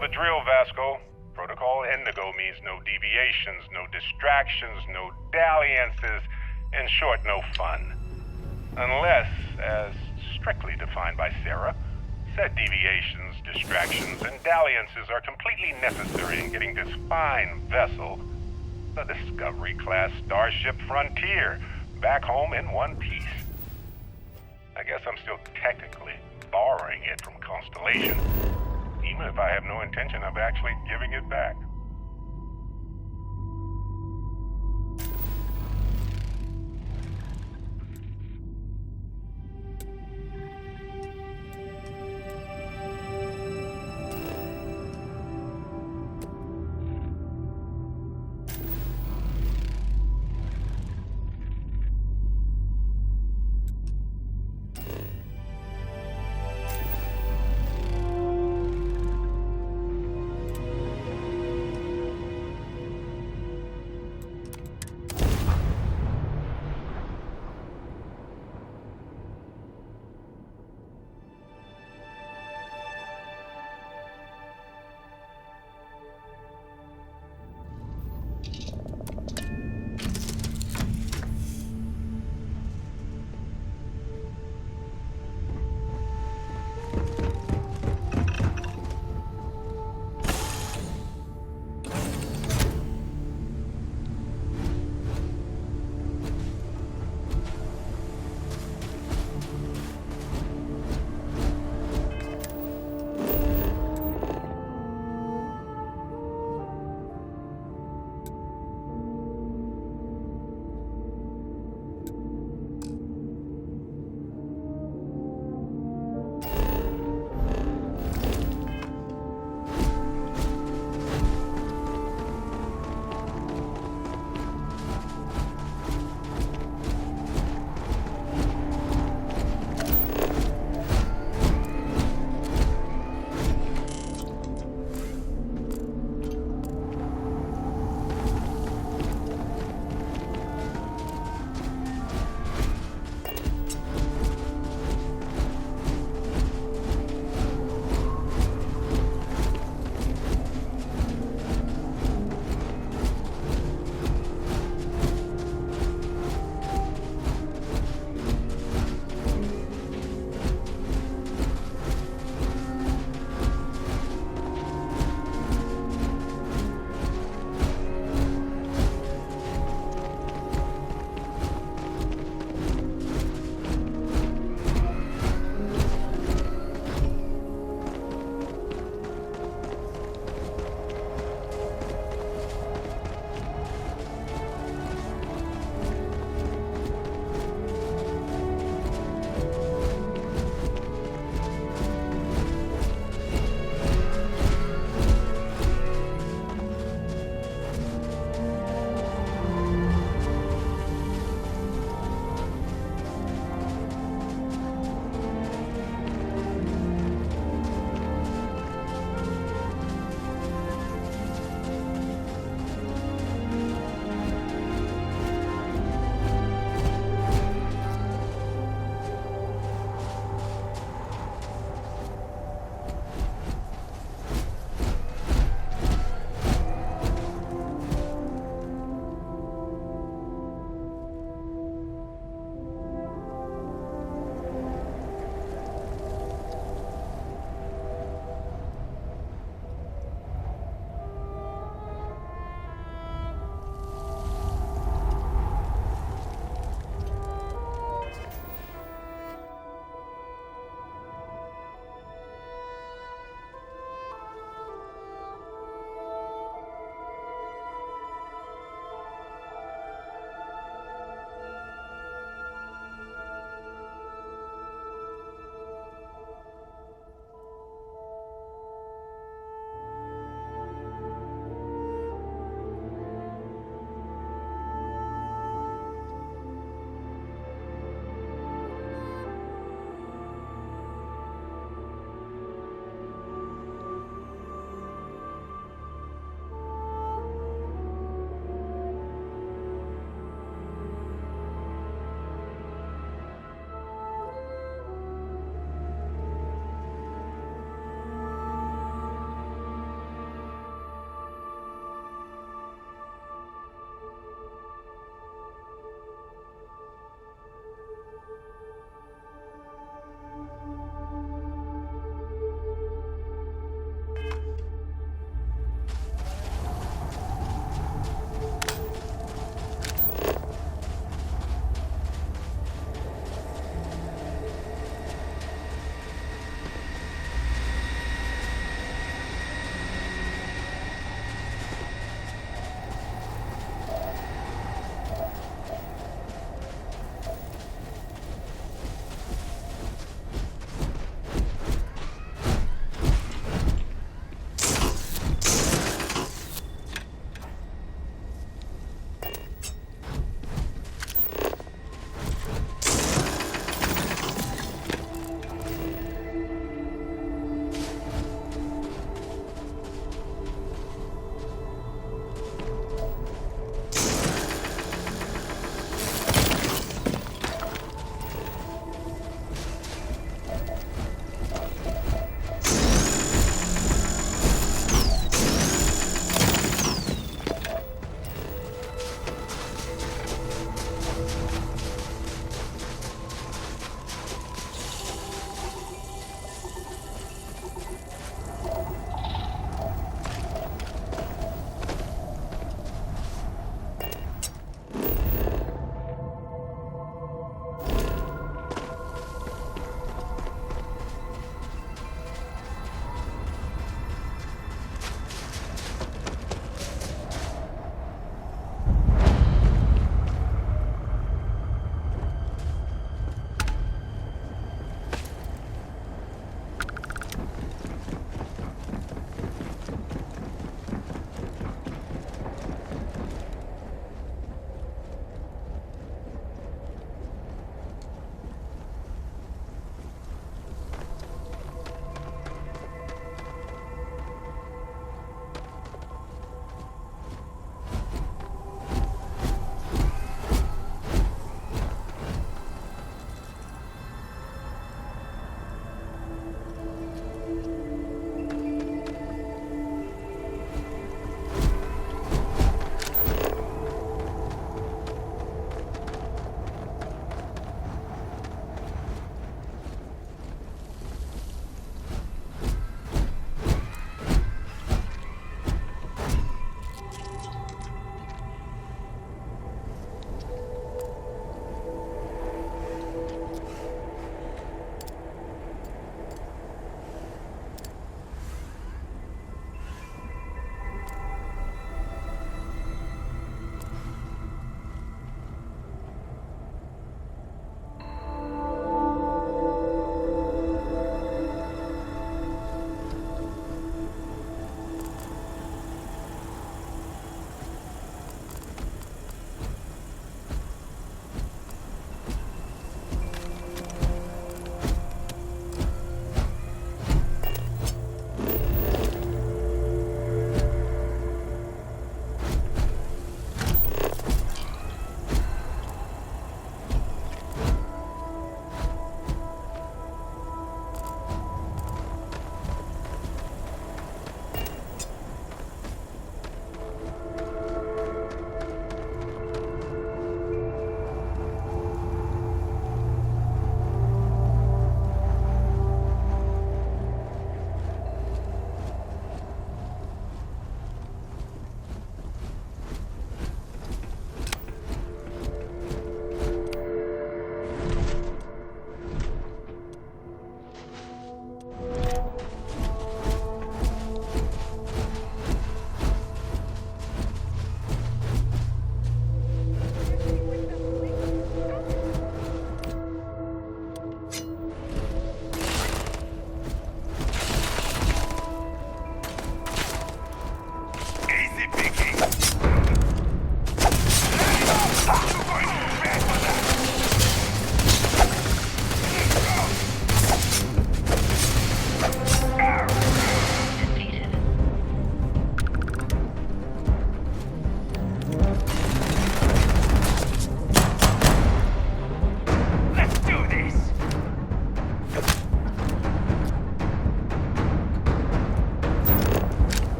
the drill, Vasco. Protocol Indigo means no deviations, no distractions, no dalliances, in short, no fun. Unless, as strictly defined by Sarah, said deviations, distractions, and dalliances are completely necessary in getting this fine vessel, the Discovery-class Starship Frontier, back home in one piece. I guess I'm still technically borrowing it from Constellation, even if I have no intention of actually giving it back.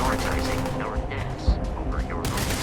prioritizing our nets over your own.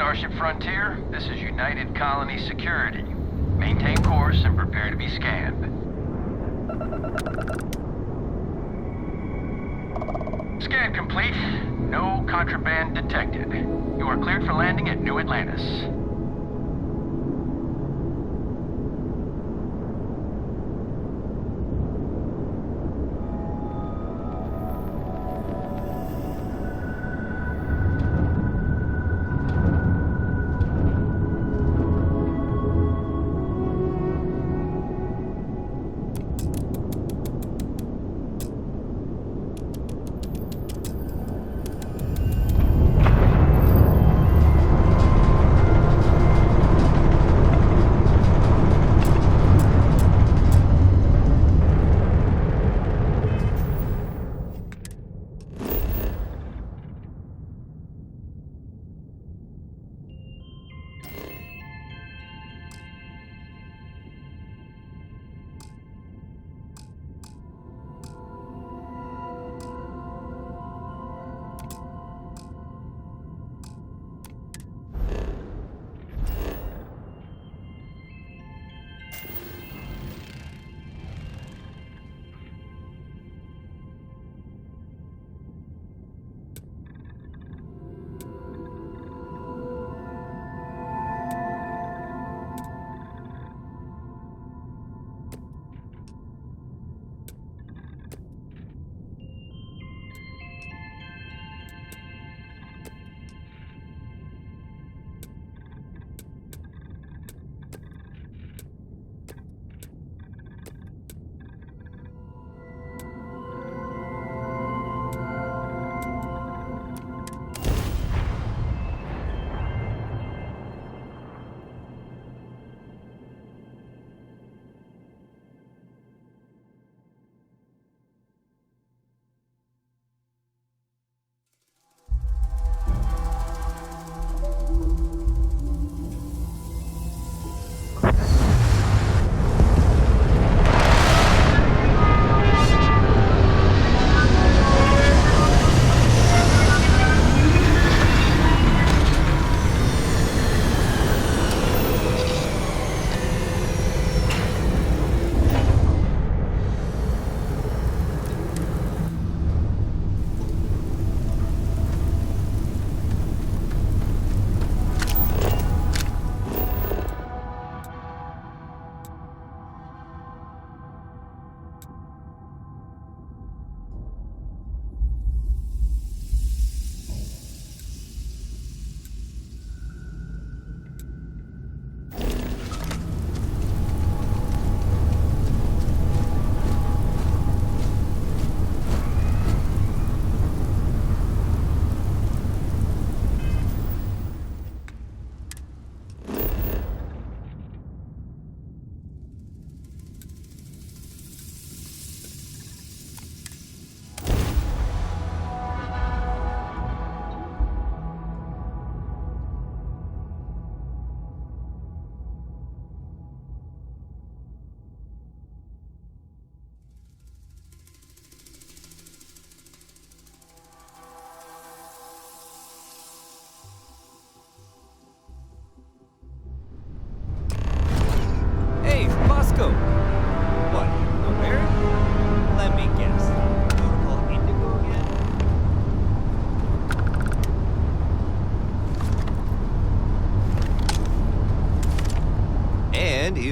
Starship Frontier, this is United Colony Security. Maintain course and prepare to be scanned. Scan complete. No contraband detected. You are cleared for landing at New Atlantis.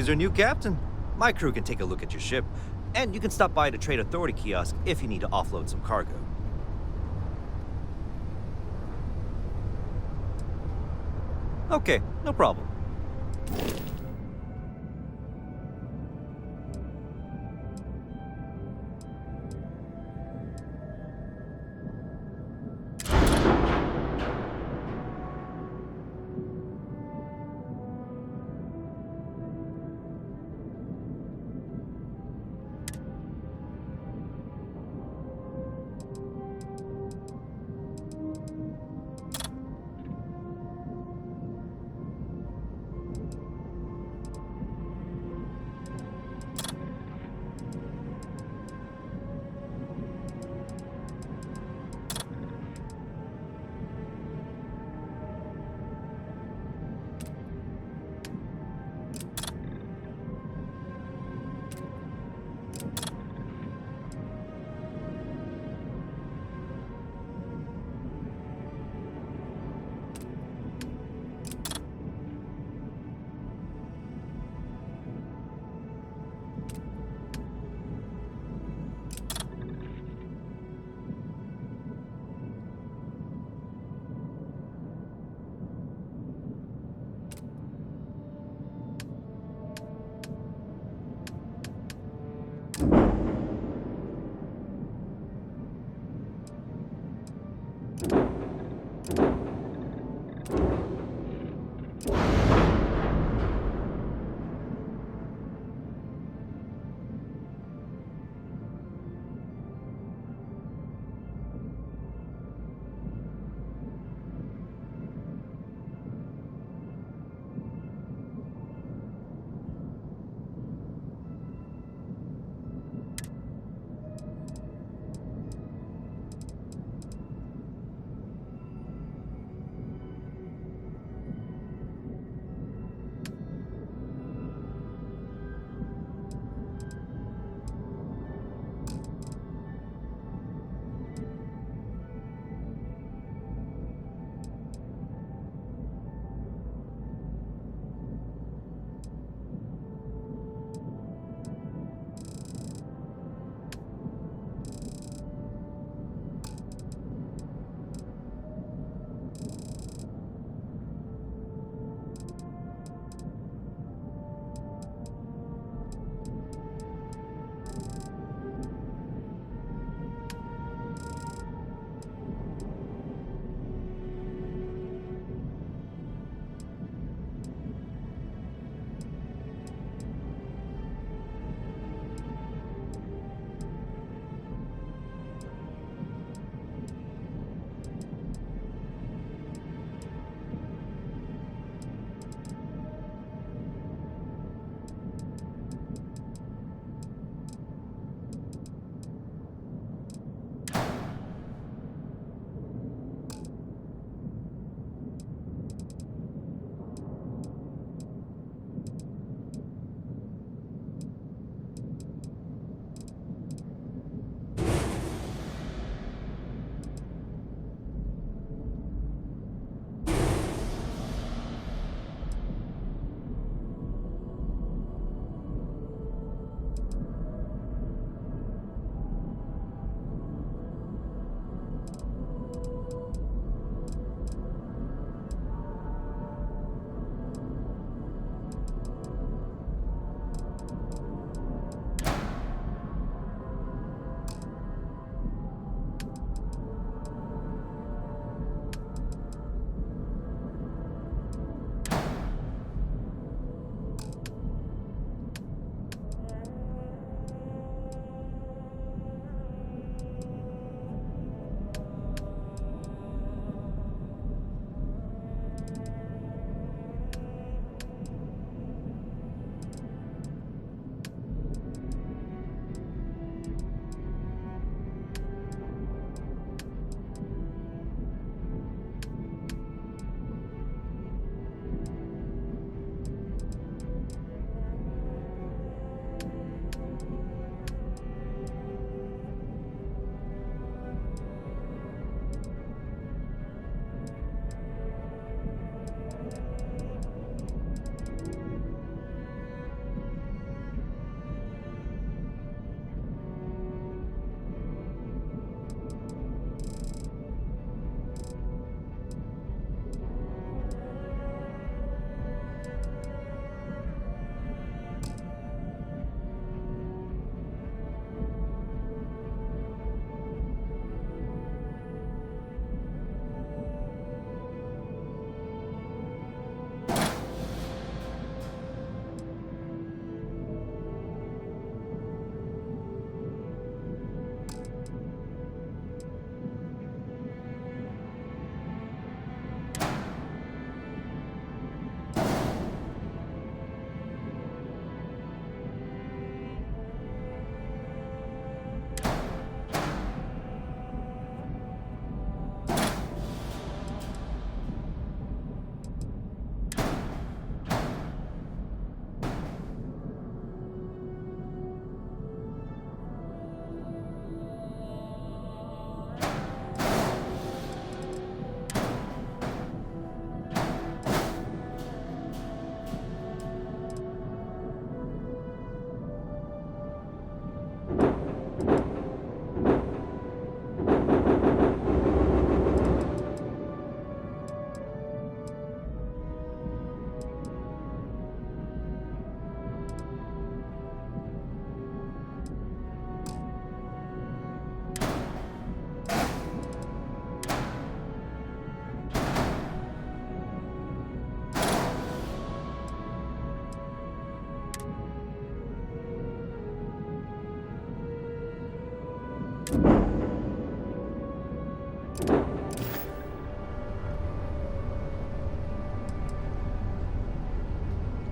our new captain. My crew can take a look at your ship, and you can stop by the Trade Authority kiosk if you need to offload some cargo. Okay, no problem.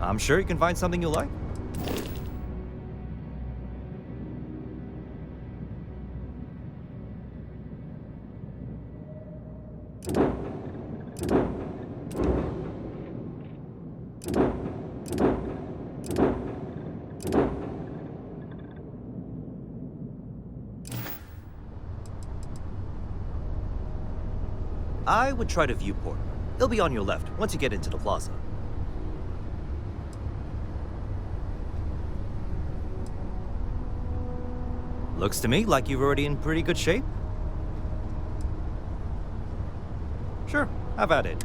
I'm sure you can find something you'll like. I would try the viewport. It'll be on your left once you get into the plaza. Looks to me like you're already in pretty good shape. Sure, have at it.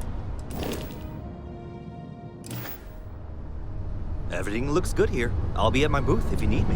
Everything looks good here. I'll be at my booth if you need me.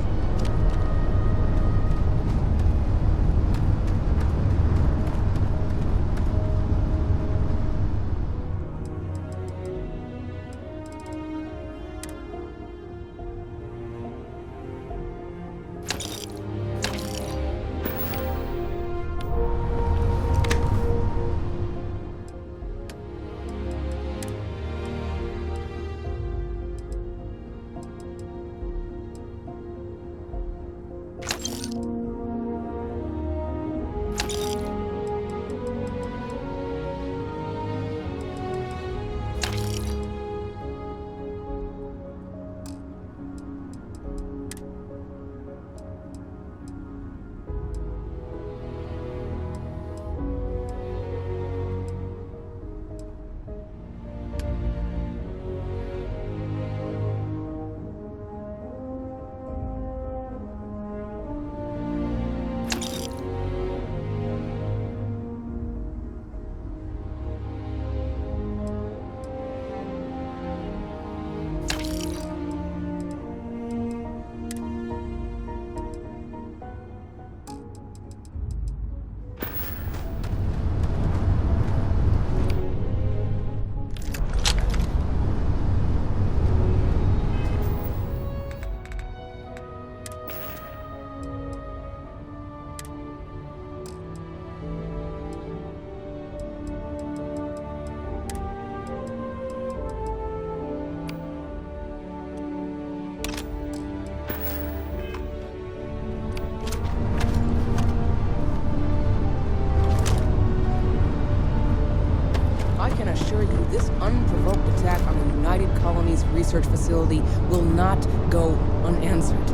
This unprovoked attack on the United Colonies research facility will not go unanswered.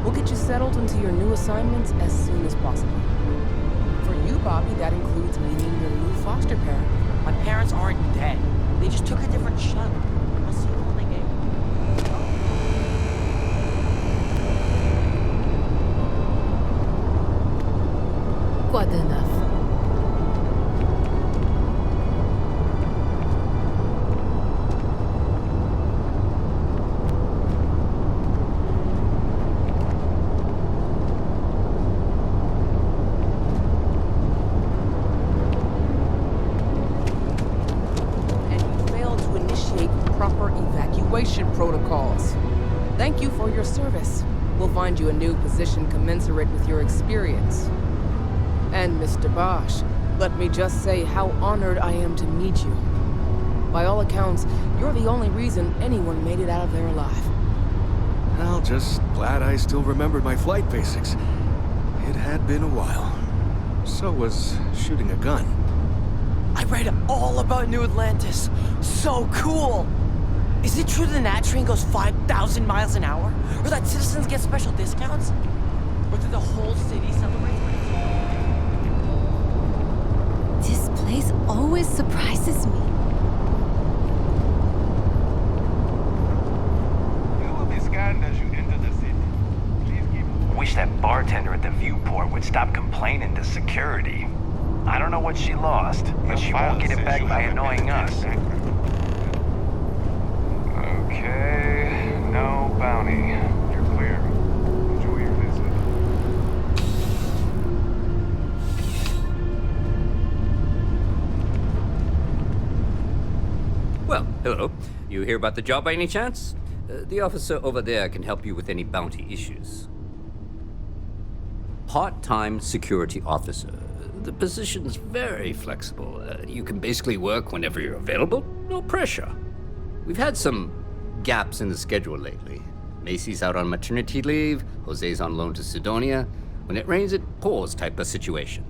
We'll get you settled into your new assignments as soon as possible. For you, Bobby, that includes meeting your new foster parent. My parents aren't dead. They just took a different shuttle. I'll see you when they get. Quite enough. Protocols. Thank you for your service. We'll find you a new position commensurate with your experience. And Mr. Bosch, let me just say how honored I am to meet you. By all accounts, you're the only reason anyone made it out of there alive. Well, just glad I still remembered my flight basics. It had been a while. So was shooting a gun. I read all about New Atlantis. So cool! Is it true the Nat train goes 5,000 miles an hour? Or that citizens get special discounts? Or did the whole city celebrate? This place always surprises me. You will be scanned as you enter the city. Please keep... Wish that bartender at the viewport would stop complaining to security. I don't know what she lost, but she won't get it back by annoying us. Okay, no bounty. You're clear. Enjoy your visit. Well, hello. You hear about the job by any chance? The officer over there can help you with any bounty issues. Part-time security officer. The position's very flexible. You can basically work whenever you're available. No pressure. We've had some gaps in the schedule lately. Macy's out on maternity leave, Jose's on loan to Sidonia. When it rains, it pours type of situation.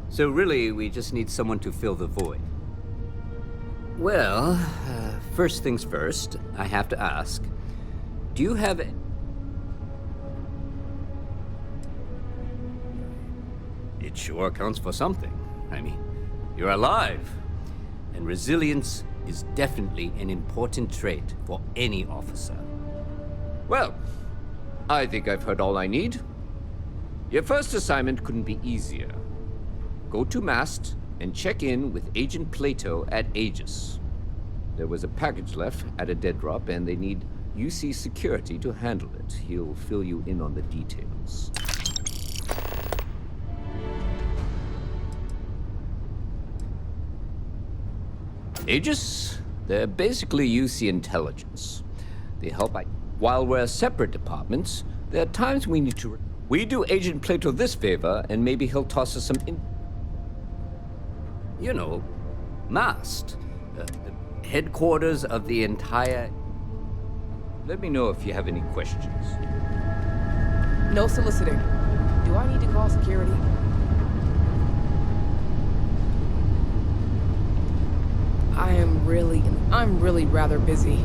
So really, we just need someone to fill the void. Well, first things first, I have to ask, do you have... It sure counts for something. I mean, you're alive. And resilience is definitely an important trait for any officer. Well, I think I've heard all I need. Your first assignment couldn't be easier. Go to Mast and check in with Agent Plato at Aegis. There was a package left at a dead drop, and they need UC security to handle it. He'll fill you in on the details. Aegis? They're basically UC intelligence. They help while we're separate departments, there are times we need to... We do Agent Plato this favor, and maybe he'll toss us some You know, Mast. The headquarters of the entire... Let me know if you have any questions. No soliciting. Do I need to call security? I'm really rather busy.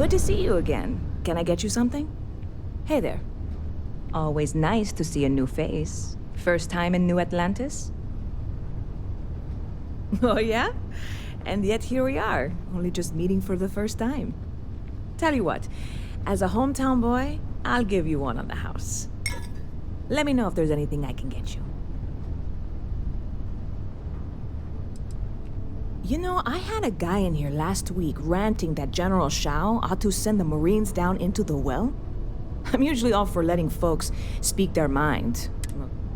Good to see you again. Can I get you something? Hey there. Always nice to see a new face. First time in New Atlantis? Oh yeah? And yet here we are, only just meeting for the first time. Tell you what, as a hometown boy, I'll give you one on the house. Let me know if there's anything I can get you. You know, I had a guy in here last week ranting that General Shao ought to send the Marines down into the well. I'm usually all for letting folks speak their mind.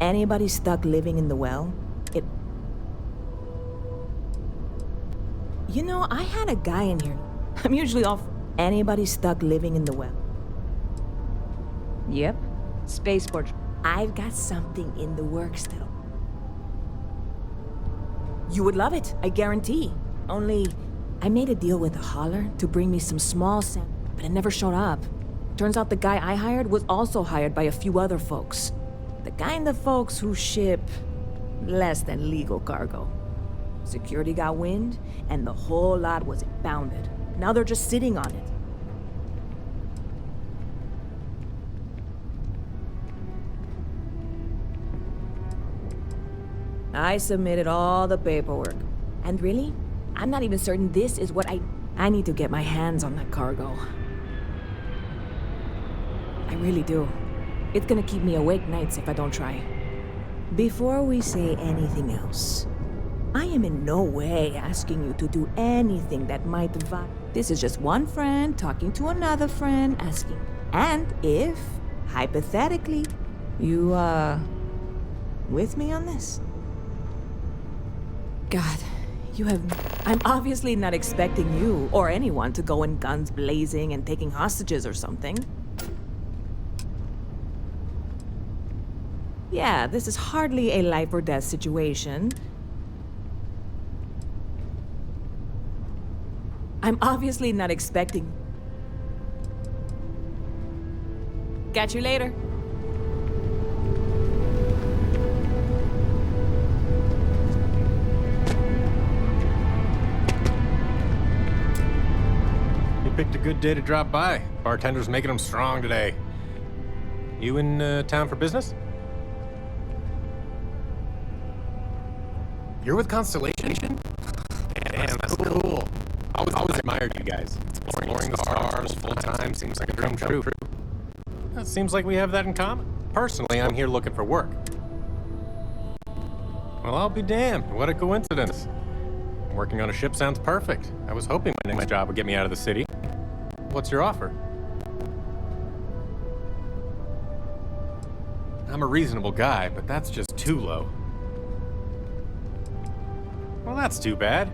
Anybody stuck living in the well, You know, I had a guy in here. I'm usually all for anybody stuck living in the well. Yep, spaceport. I've got something in the works that'll... You would love it, I guarantee. Only, I made a deal with a hauler to bring me some small but it never showed up. Turns out the guy I hired was also hired by a few other folks. The kind of folks who ship less than legal cargo. Security got wind, and the whole lot was impounded. Now they're just sitting on it. I submitted all the paperwork. And really, I'm not even certain this is what I need to get my hands on that cargo. I really do. It's gonna keep me awake nights if I don't try. Before we say anything else, I am in no way asking you to do anything that might This is just one friend talking to another friend asking. And if, hypothetically, you, with me on this? God, you have... I'm obviously not expecting you or anyone to go in guns blazing and taking hostages or something. Yeah, this is hardly a life or death situation. I'm obviously not expecting... Catch you later. You picked a good day to drop by. Bartender's making them strong today. You in town for business? You're with Constellation? Damn, that's cool. Always admired you guys. Exploring the stars full-time seems like a dream true. It seems like we have that in common. Personally, I'm here looking for work. Well, I'll be damned. What a coincidence. Working on a ship sounds perfect. I was hoping my next job would get me out of the city. What's your offer? I'm a reasonable guy, but that's just too low. Well, that's too bad.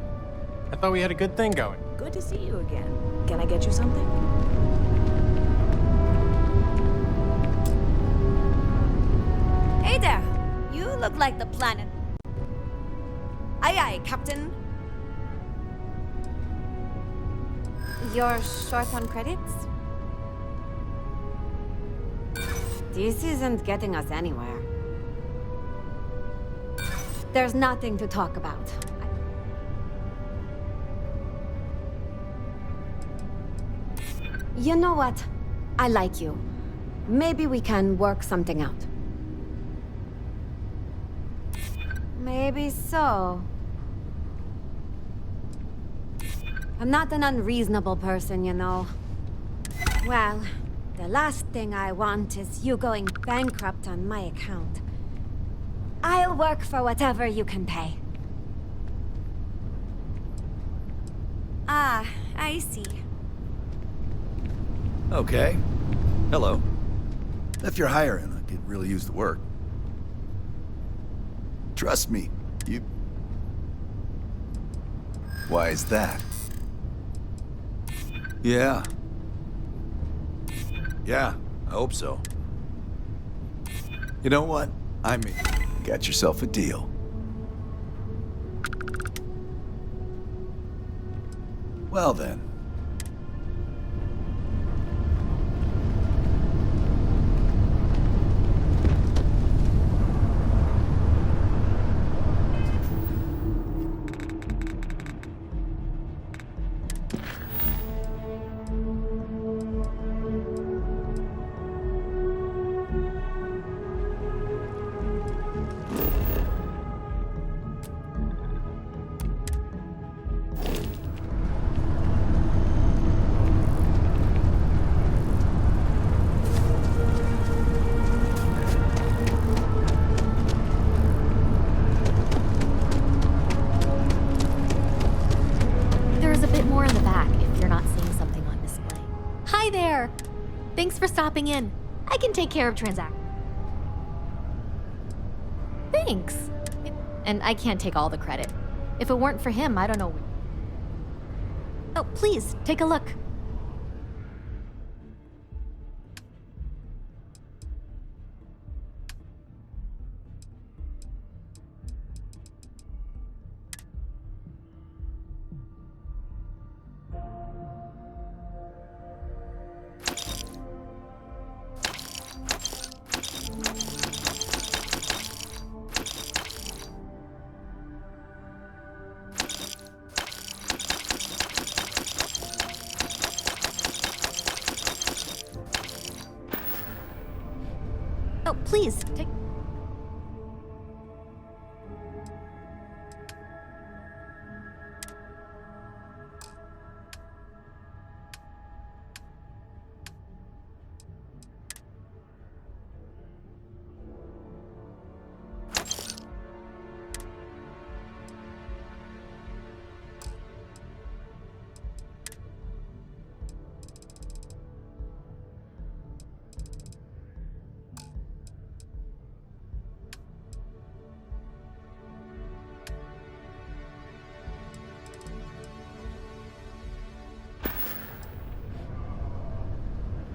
I thought we had a good thing going. Good to see you again. Can I get you something? Hey there! You look like the planet. Aye aye, Captain. You're short on credits? This isn't getting us anywhere. There's nothing to talk about. You know what? I like you. Maybe we can work something out. Maybe so. I'm not an unreasonable person, you know. Well, the last thing I want is you going bankrupt on my account. I'll work for whatever you can pay. Ah, I see. Okay. Hello. If you're hiring, I could really use the work. Trust me, you... Why is that? Yeah. Yeah, I hope so. You know what? I mean, got yourself a deal. Well then. Thanks for stopping in. I can take care of transactions. Thanks. And I can't take all the credit. If it weren't for him, I don't know. Oh, please, take a look. Oh, please, take...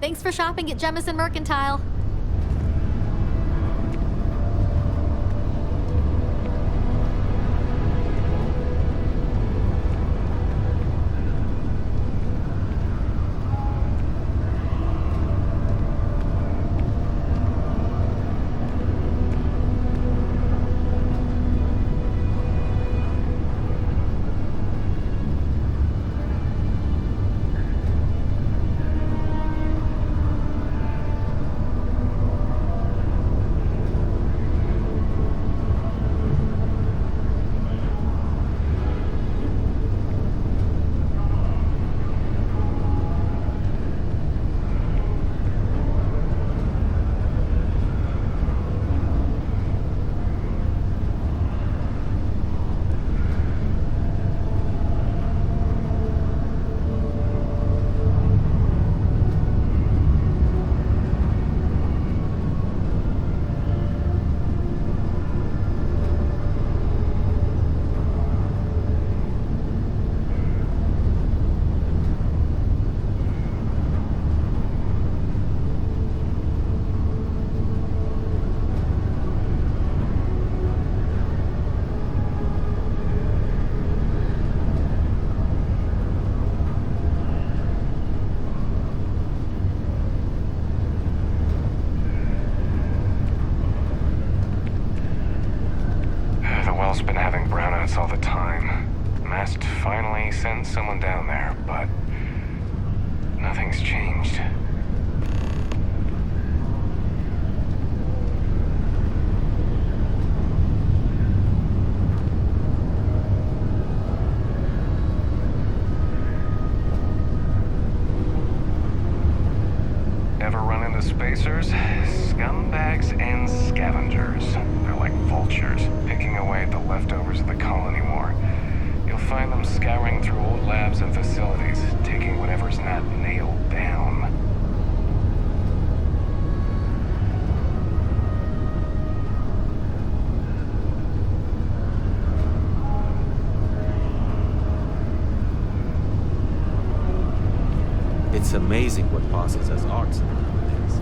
Thanks for shopping at Jemison Mercantile. Been having brownouts all the time. Mast finally sent someone down there, but nothing's changed. Ever run into spacers? Scumbags and scavengers. They're like vultures, picking away at the leftovers of the colony war. You'll find them scouring through old labs and facilities, taking whatever's not nailed down. It's amazing what passes as art nowadays.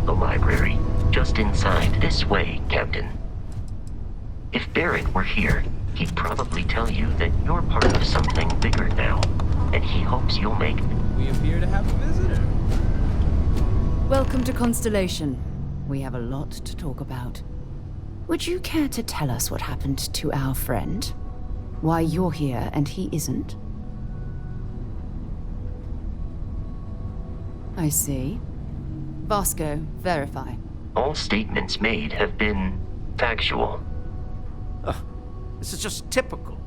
the library, just inside this way, Captain. If Barrett were here, he'd probably tell you that you're part of something bigger now, and he hopes you'll make... We appear to have a visitor. Welcome to Constellation. We have a lot to talk about. Would you care to tell us what happened to our friend? Why you're here and he isn't? I see. Vasco, verify. All statements made have been factual. This is just typical.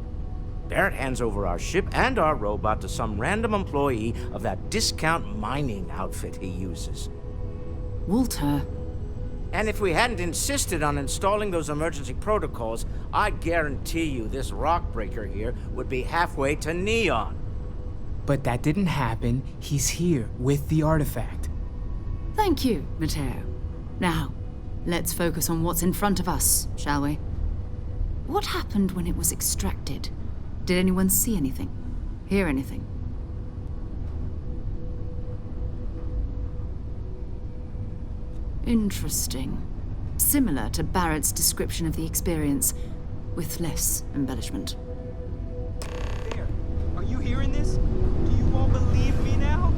Barrett hands over our ship and our robot to some random employee of that discount mining outfit he uses. Walter. And if we hadn't insisted on installing those emergency protocols, I guarantee you this rock breaker here would be halfway to Neon. But that didn't happen. He's here with the artifact. Thank you, Matteo. Now, let's focus on what's in front of us, shall we? What happened when it was extracted? Did anyone see anything? Hear anything? Interesting. Similar to Barrett's description of the experience, with less embellishment. There. Are you hearing this? Do you all believe me now?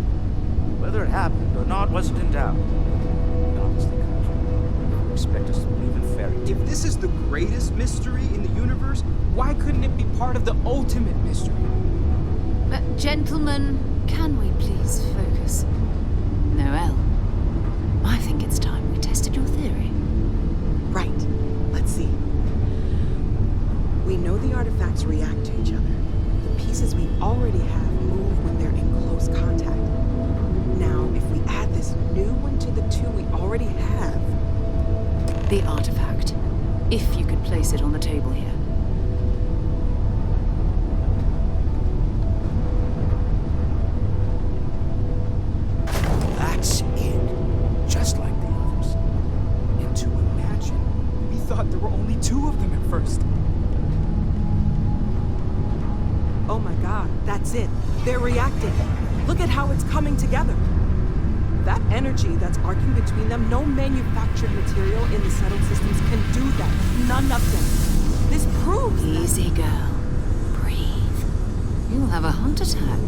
Whether it happened or not wasn't in doubt. Honestly, country, expect us to believe in fairy tales. If this is the greatest mystery in the universe, why couldn't it be part of the ultimate mystery? Gentlemen, can we please focus? Noel, I think it's time we tested your theory. Right. Let's see. We know the artifacts react to each other. The pieces we already have move when they're in close contact. Now, if we add this new one to the two we already have... The artifact. If you could place it on the table here. That's it. Just like the others. And to imagine, we thought there were only two of them at first. Oh my god, that's it. They're reacting. Look at how it's coming together. That energy that's arcing between them, no manufactured material in the settled systems can do that. None of them. This proves Easy, girl. Breathe. You'll have a heart attack.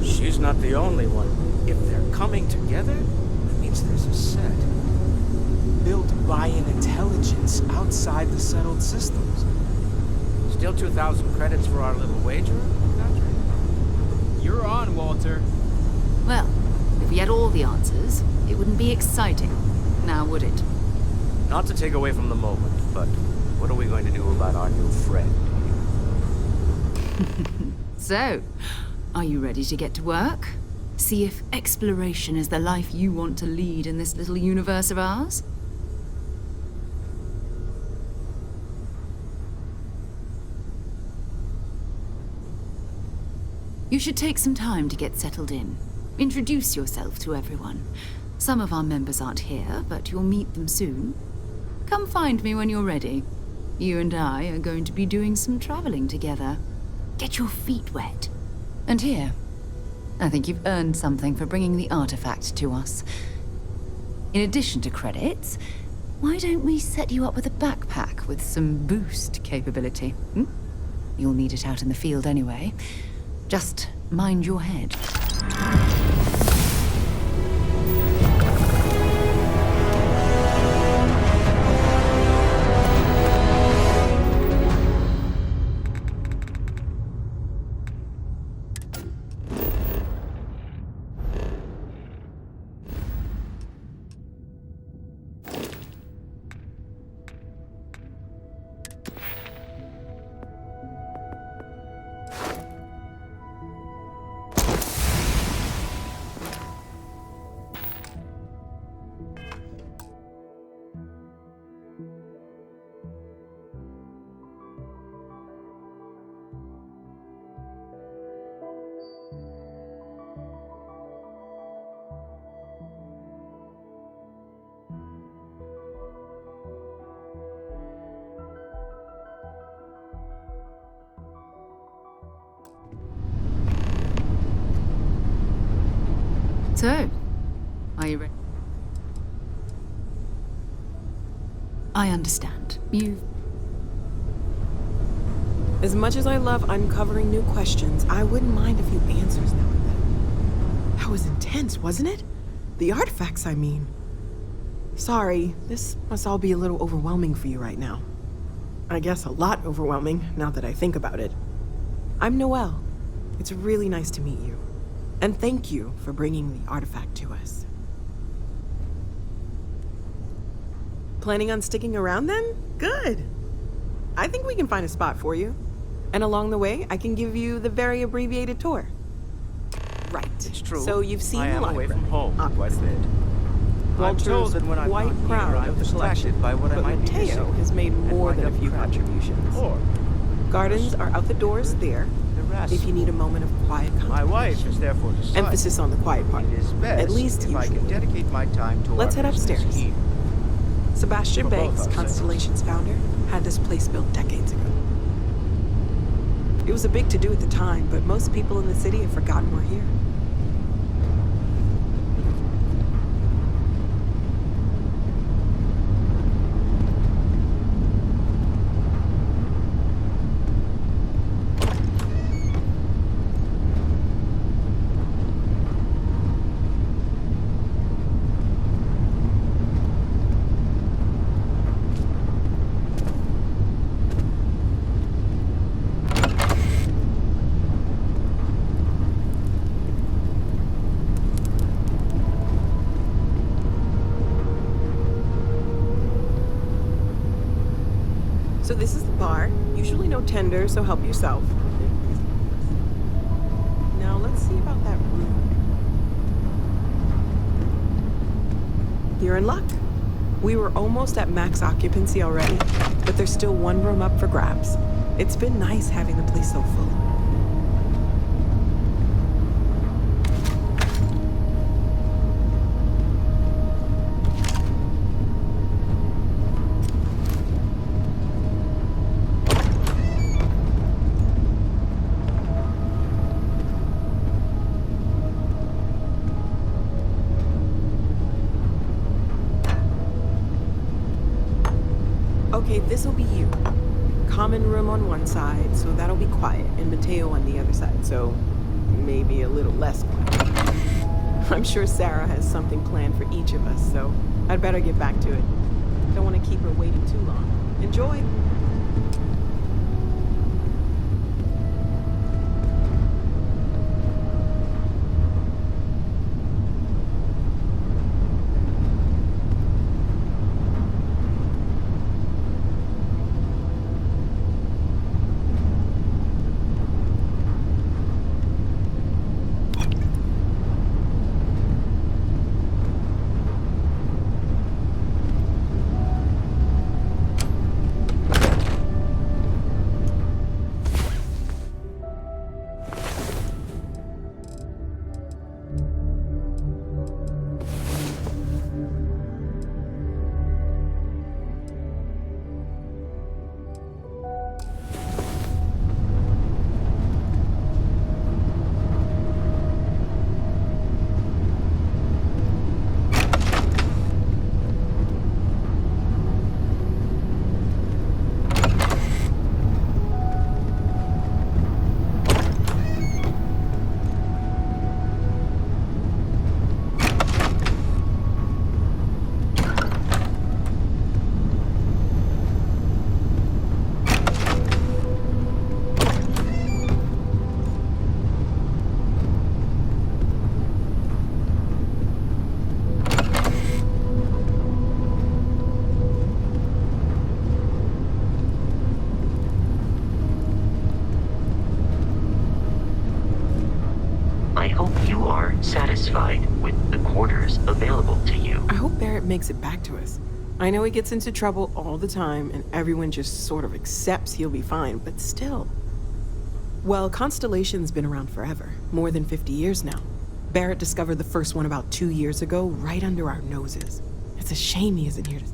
She's not the only one. If they're coming together, that means there's a set. Built by an intelligence outside the settled systems. Still 2,000 credits for our little wager? You're on, Walter. Well, if we had all the answers, it wouldn't be exciting. Now, would it? Not to take away from the moment, but what are we going to do about our new friend? So, are you ready to get to work? See if exploration is the life you want to lead in this little universe of ours? You should take some time to get settled in. Introduce yourself to everyone. Some of our members aren't here, but you'll meet them soon. Come find me when you're ready. You and I are going to be doing some traveling together. Get your feet wet. And here, I think you've earned something for bringing the artifact to us. In addition to credits, why don't we set you up with a backpack with some boost capability? You'll need it out in the field anyway. Just mind your head. So, are you ready? I understand. As much as I love uncovering new questions, I wouldn't mind a few answers now and then. That was intense, wasn't it? The artifacts, I mean. Sorry, this must all be a little overwhelming for you right now. I guess a lot overwhelming, now that I think about it. I'm Noelle. It's really nice to meet you. And thank you for bringing the artifact to us. Planning on sticking around then? Good. I think we can find a spot for you. And along the way, I can give you the very abbreviated tour. Right. It's true. So you've seen I the am away library. from home quite a bit. Walter's I'm told that when I'm quite not proud here, of I'm the collection, distracted by what I but might be Mateo missing has made and more wind than a up few cramped. contributions. Or Gardens are out the doors there, the rest. if you need a moment of quiet contemplation. My wife is therefore decided Emphasis on the quiet part. it is best At least if I can usually. dedicate my time to Let's our head business upstairs. here. Sebastian For both Banks, our sakes. Constellation's founder, had this place built decades ago. It was a big to-do at the time, but most people in the city have forgotten we're here. So this is the bar. Usually no tender, so help yourself. Now let's see about that room. You're in luck. We were almost at max occupancy already, but there's still one room up for grabs. It's been nice having the place so full. Okay, this'll be you. Common room on one side, so that'll be quiet, and Mateo on the other side, so maybe a little less quiet. I'm sure Sarah has something planned for each of us, so I'd better get back to it. Don't want to keep her waiting too long. Enjoy! I hope you are satisfied with the quarters available to you. I hope Barrett makes it back to us. I know he gets into trouble all the time, and everyone just sort of accepts he'll be fine, but still. Well, Constellation's been around forever, more than 50 years now. Barrett discovered the first one about 2 years ago, right under our noses. It's a shame he isn't here to...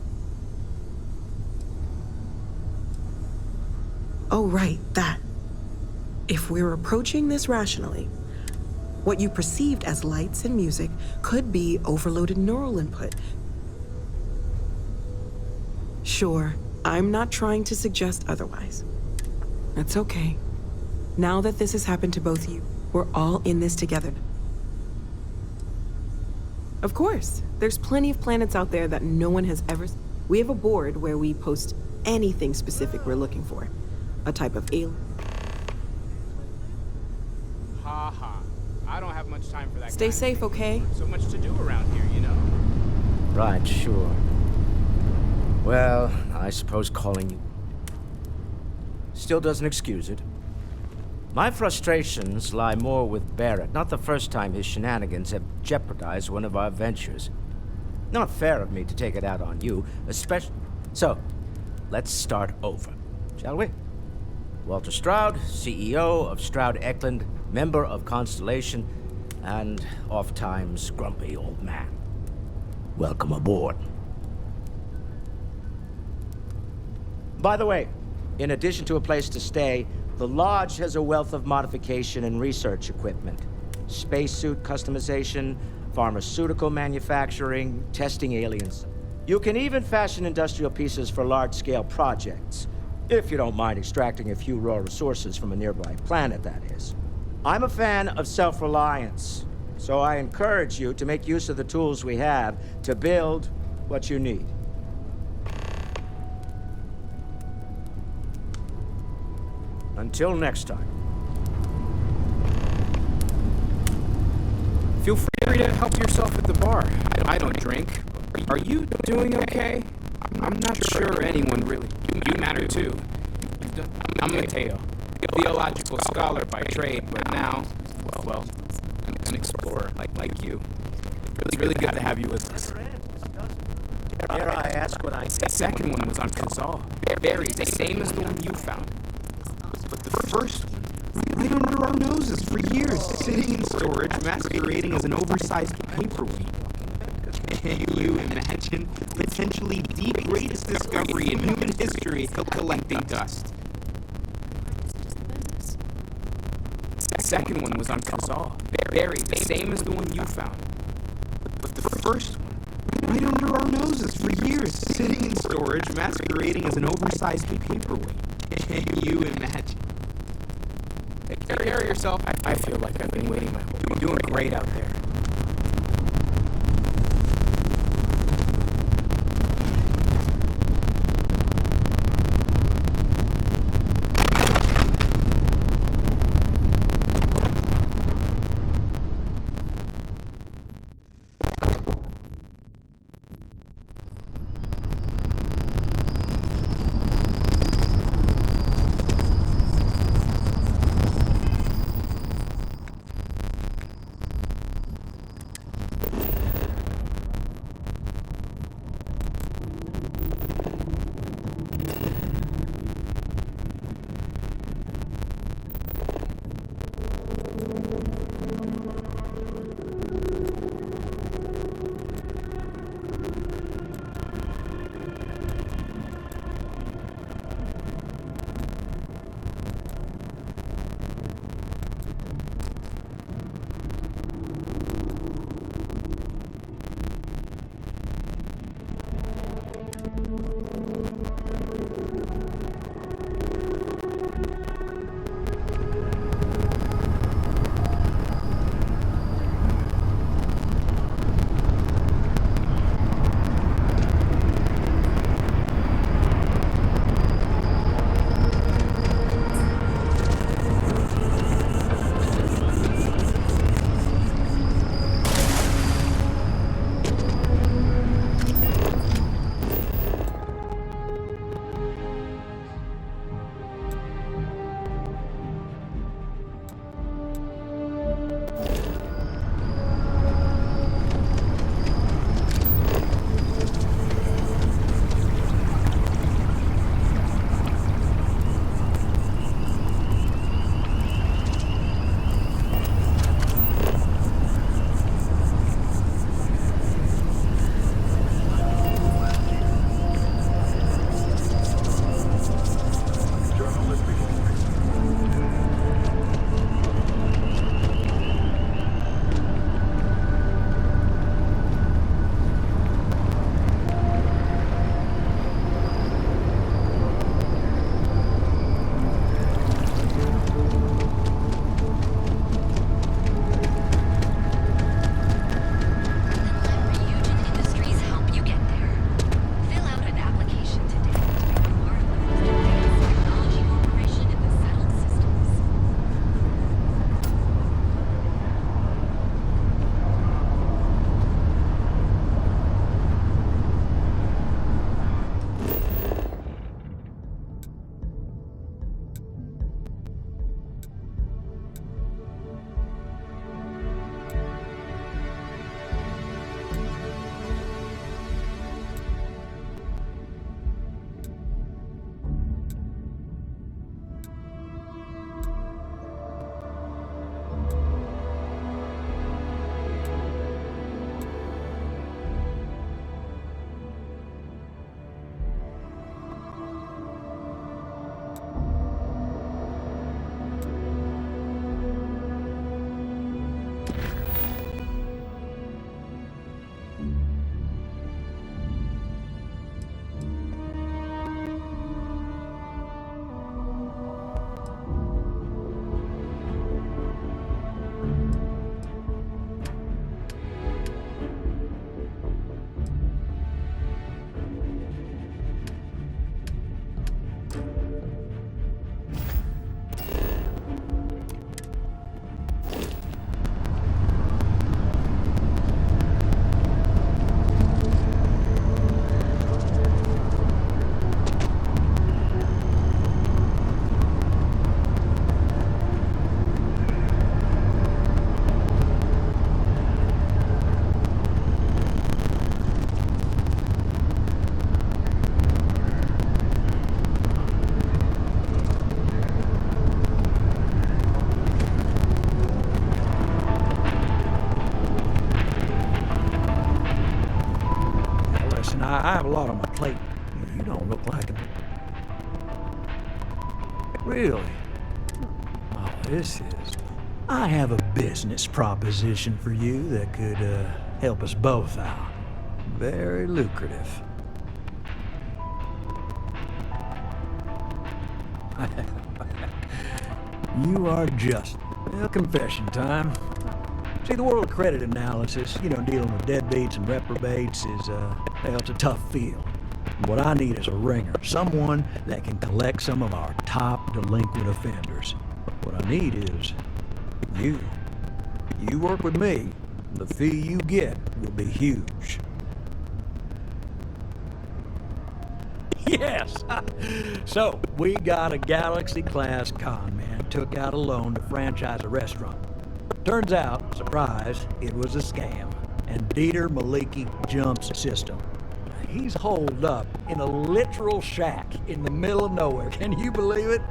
Oh, right, that. If we're approaching this rationally, what you perceived as lights and music could be overloaded neural input. Sure, I'm not trying to suggest otherwise. That's okay. Now that this has happened to both of you, we're all in this together. Of course, there's plenty of planets out there that no one has ever seen. We have a board where we post anything specific we're looking for. A type of alien. Ha ha. I don't have much time for that. Stay safe, okay? So much to do around here, you know. Right, sure. Well, I suppose calling you still doesn't excuse it. My frustrations lie more with Barrett, not the first time his shenanigans have jeopardized one of our ventures. Not fair of me to take it out on you, especially... So, let's start over, shall we? Walter Stroud, CEO of Stroud Eklund, member of Constellation, and oft-times grumpy old man. Welcome aboard. By the way, in addition to a place to stay, the Lodge has a wealth of modification and research equipment. Spacesuit customization, pharmaceutical manufacturing, testing aliens. You can even fashion industrial pieces for large-scale projects, if you don't mind extracting a few raw resources from a nearby planet, that is. I'm a fan of self-reliance, so I encourage you to make use of the tools we have to build what you need. Until next time. Feel free to help yourself at the bar. I don't drink. Are you doing okay? I'm not sure anyone really. You matter too. I'm Mateo, theological scholar by trade, but now, well, I'm an explorer like you. It's really good to have you with us. Dare I ask what I... The second one was on Kazal. Buried, the same as the one you found. But the first one, right under our noses for years, sitting in storage, masquerading as an oversized paperweight. Can you imagine? Potentially the greatest discovery in human history, collecting dust. The second one was on Kazal. Buried, the same as the one you found. But the first one, right under our noses for years, sitting in storage, masquerading as an oversized paperweight. Can you imagine? Take care of yourself. I feel like I've been waiting my whole life. You're doing great out there. I have a lot on my plate. You don't look like it. Really? Oh, this is... I have a business proposition for you that could help us both out. Very lucrative. You are just... Well, confession time. See, the world of credit analysis, dealing with deadbeats and reprobates is, it's a tough field. What I need is a ringer, someone that can collect some of our top delinquent offenders. What I need is you. You work with me, the fee you get will be huge. Yes! So, we got a Galaxy-class con man took out a loan to franchise a restaurant. Turns out, surprise, it was a scam, and Dieter Maliki jumps system. He's holed up in a literal shack in the middle of nowhere. Can you believe it?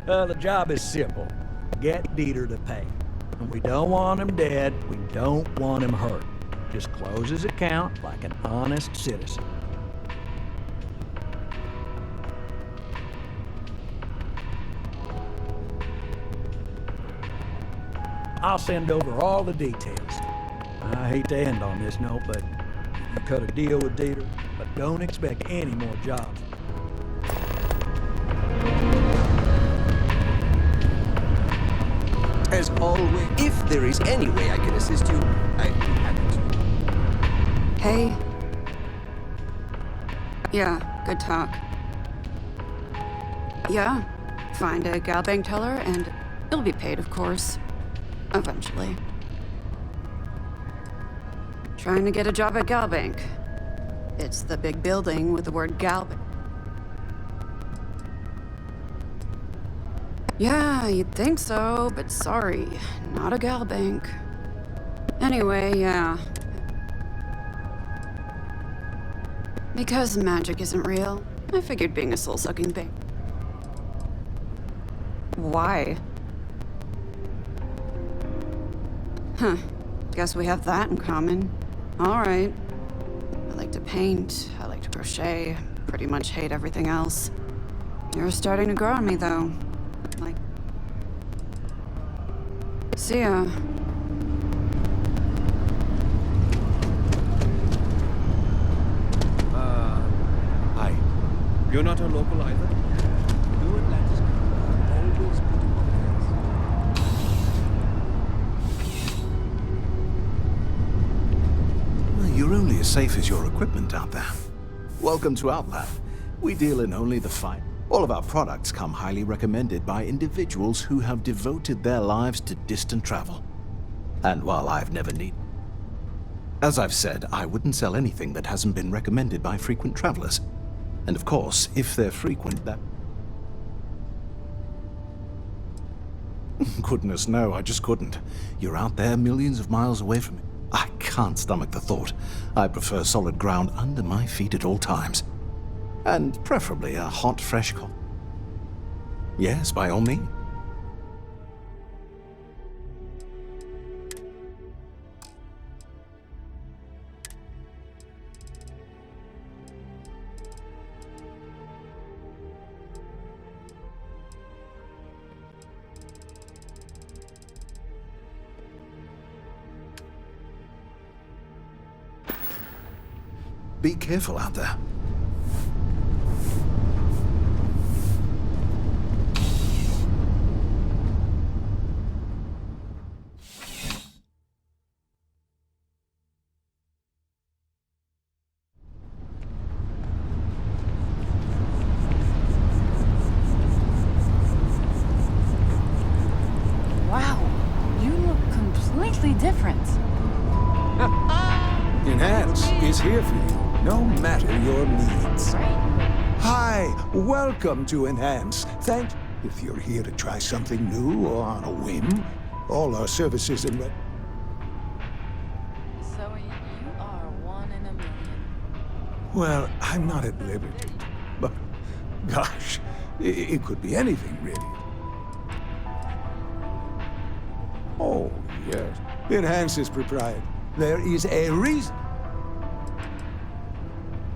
The job is simple. Get Dieter to pay. And we don't want him dead. We don't want him hurt. Just close his account like an honest citizen. I'll send over all the details. I hate to end on this note, but you cut a deal with Dieter, but don't expect any more jobs. As always, if there is any way I can assist you, I'd be happy to. Hey. Yeah, good talk. Yeah, find a gal bank teller and you'll be paid, of course. Eventually. Trying to get a job at Gal Bank. It's the big building with the word Gal Bank. Yeah, you'd think so, but sorry, not a Gal Bank. Anyway, yeah. Because magic isn't real, I figured being a soul-sucking bank. Why? Huh. Guess we have that in common. Alright. I like to paint, I like to crochet, pretty much hate everything else. You're starting to grow on me, though. Like... See ya. Hi. You're not a local either? New Atlantis always put you on You're only as safe as your equipment out there. Welcome to Outlab. We deal in only the fine. All of our products come highly recommended by individuals who have devoted their lives to distant travel. And while I've never needed... As I've said, I wouldn't sell anything that hasn't been recommended by frequent travelers. And of course, if they're frequent, that... Goodness, no, I just couldn't. You're out there millions of miles away from me. I can't stomach the thought. I prefer solid ground under my feet at all times. And preferably a hot, fresh coffee. Yes, by all means. Be careful out there. Wow, you look completely different. Enhance is here for you, no matter your needs. Hi, welcome to Enhance. Thanks. If you're here to try something new or on a whim, all our services and... So you are one in a million. Well, I'm not at liberty. But, gosh, it could be anything, really. Oh, yes. Enhance is proprietary. There is a reason.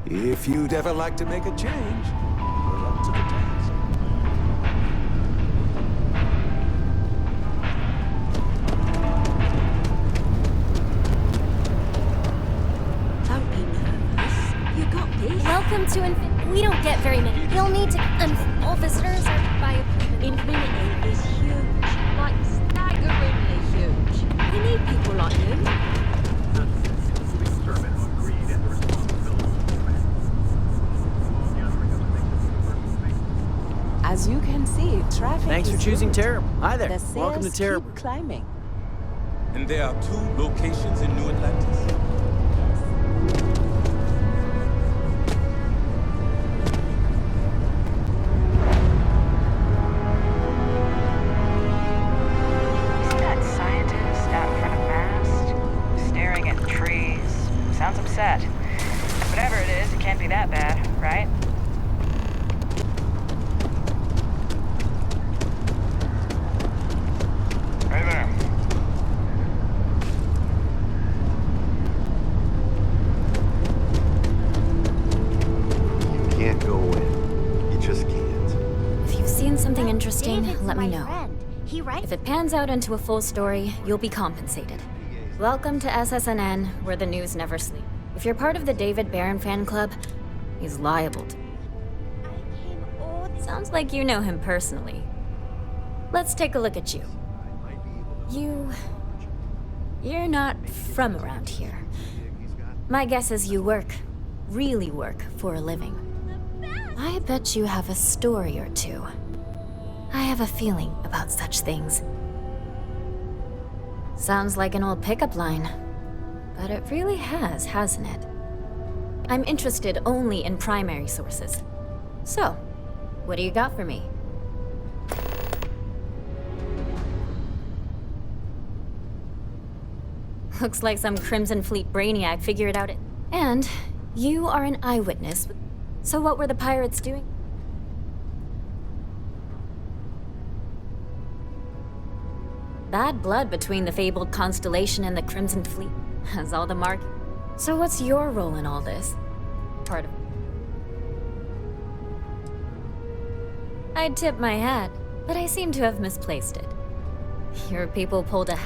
If you'd ever like to make a change, we're up to the task. Don't be nervous. You got this. Welcome to We don't get very many. You'll need to. All visitors are by appointment. Infinity is huge. Like staggeringly huge. We need people like you. As you can see, traffic Thanks for is choosing good. Terra. Hi there. The sales Welcome to Terra. keep climbing. And there are 2 locations in New Atlantis. Isn't that scientist out in front of mast, staring at trees? Sounds upset. Whatever it is, it can't be that bad, right? Hey there. You can't go in. You just can't. If you've seen something interesting, David's let me my know. friend. He writes. If it pans out into a full story, you'll be compensated. Welcome to SSNN, where the news never sleeps. If you're part of the David Barron fan club, he's liable to. Sounds like you know him personally. Let's take a look at you. You're not from around here. My guess is you really work for a living. I bet you have a story or two. I have a feeling about such things. Sounds like an old pickup line. But it really has, hasn't it? I'm interested only in primary sources. So, what do you got for me? Looks like some Crimson Fleet brainiac figured out it. And you are an eyewitness. So what were the pirates doing? Bad blood between the fabled Constellation and the Crimson Fleet. Has all the mark. So what's your role in all this? Part of. I'd tip my hat, but I seem to have misplaced it. Your people pulled a.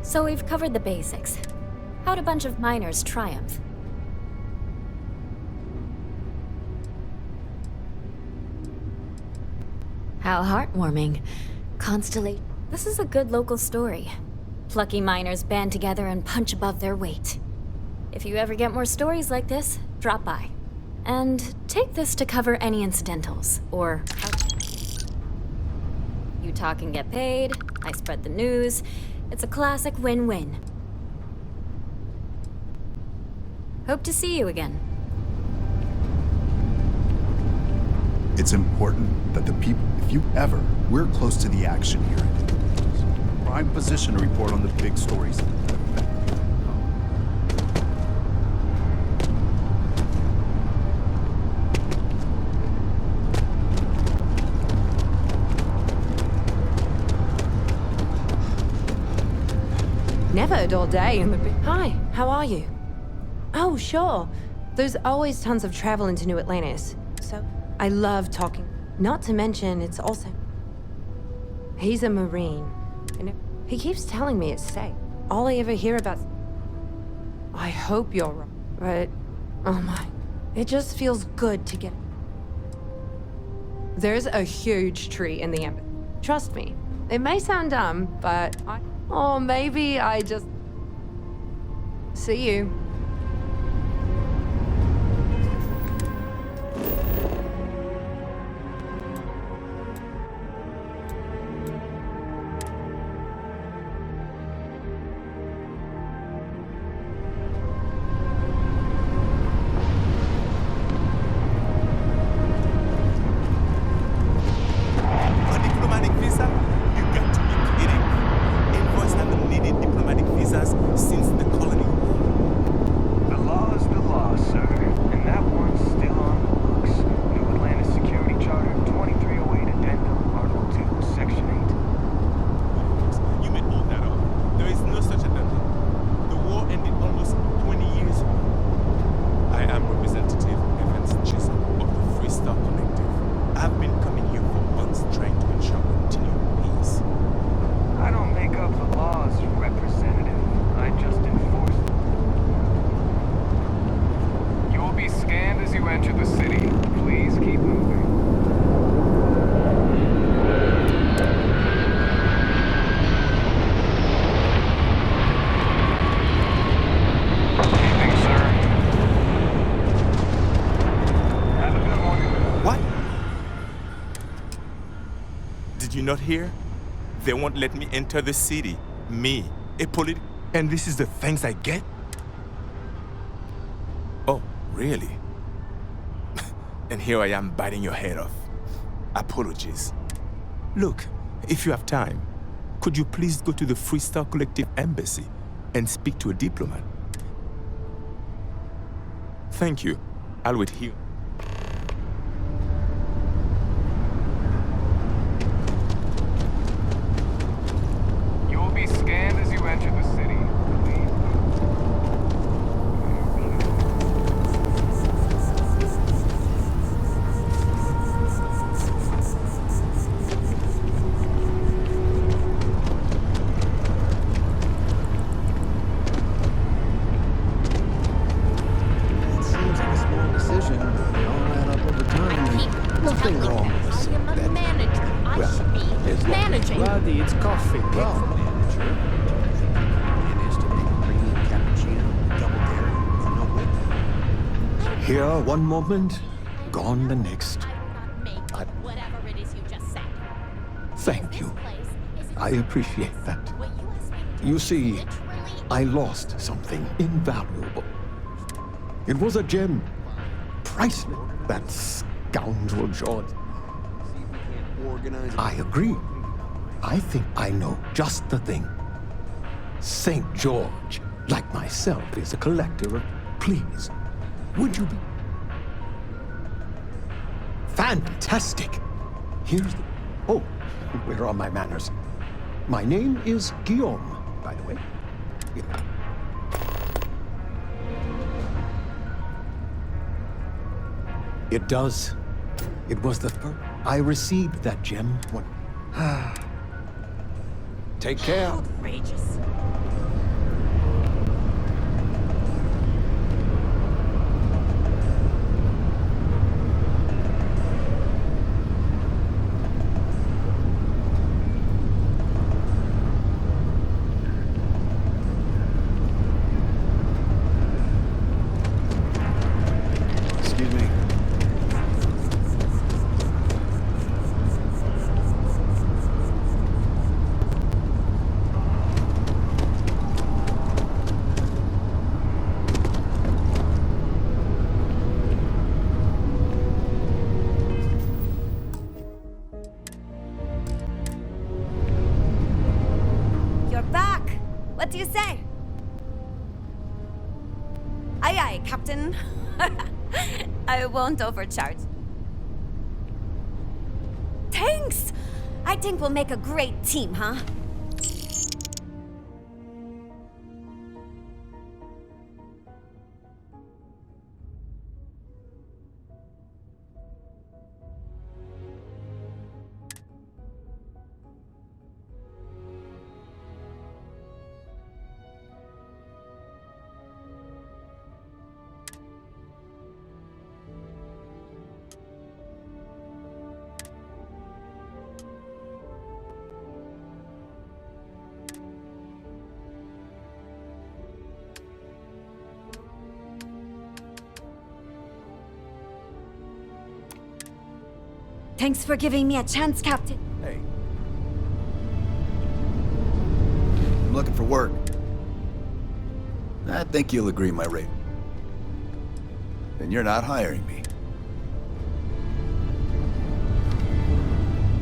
So we've covered the basics. How'd a bunch of miners triumph? How heartwarming. Constellation. This is a good local story. Plucky miners band together and punch above their weight. If you ever get more stories like this, drop by. And take this to cover any incidentals, or... You talk and get paid, I spread the news. It's a classic win-win. Hope to see you again. It's important that the people, if you ever, we're close to the action here. Prime position to report on the big stories. Never a dull day in the... Hi, how are you? Oh, sure. There's always tons of travel into New Atlantis. So, I love talking. Not to mention, it's also... He's a Marine. And he keeps telling me it's safe. All I ever hear about... I hope you're right. But, oh my... It just feels good to get... There's a huge tree in the embassy. Trust me. It may sound dumb, but I... Or maybe I just... See you. A diplomatic visa? You got to be kidding. Envoys haven't needed diplomatic visas since the colony war. not here, they won't let me enter the city. Me, a and this is the thanks I get? Oh, really? And here I am biting your head off. Apologies. Look, if you have time, could you please go to the Freestar Collective Embassy and speak to a diplomat? Thank you. I'll wait here. You will be scanned as you enter the city. Nothing wrong with saying that. I'm a manager. I should be managing. Bloody, it's coffee. Well, manager. It is to make a creamy cappuccino, double dairy, and no whip. Here one moment, gone the next. Whatever it is you just said. Thank you. I appreciate that. You see, I lost something invaluable. It was a gem. Priceless. That scoundrel George. I agree. I think I know just the thing. St. George, like myself, is a collector of... Please, would you be... Fantastic! Here's the... Oh, where are my manners? My name is Guillaume, by the way. Yeah. It does. It was the first... I received that gem when... Take care. Outrageous. Excuse me. You're back. What do you say? Aye, aye, Captain. I won't overcharge. Thanks! I think we'll make a great team, huh? Thanks for giving me a chance, Captain. Hey. I'm looking for work. I think you'll agree my rate. Then you're not hiring me.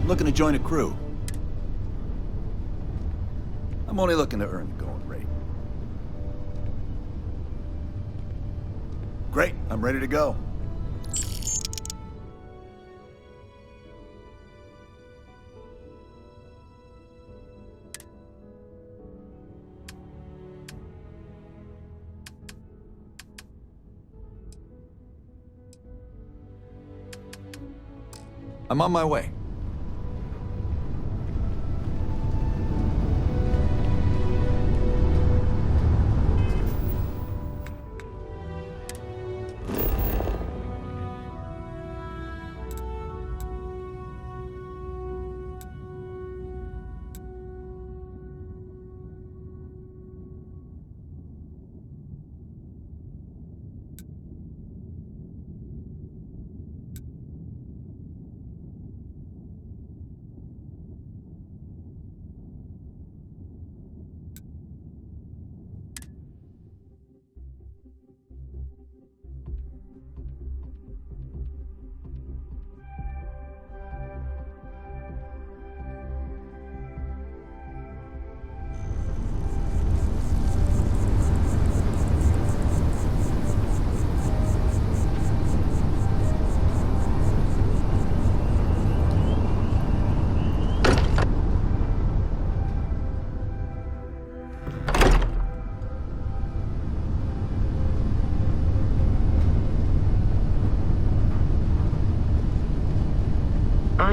I'm looking to join a crew. I'm only looking to earn the going rate. Great, I'm ready to go. I'm on my way.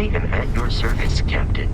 I am at your service, Captain.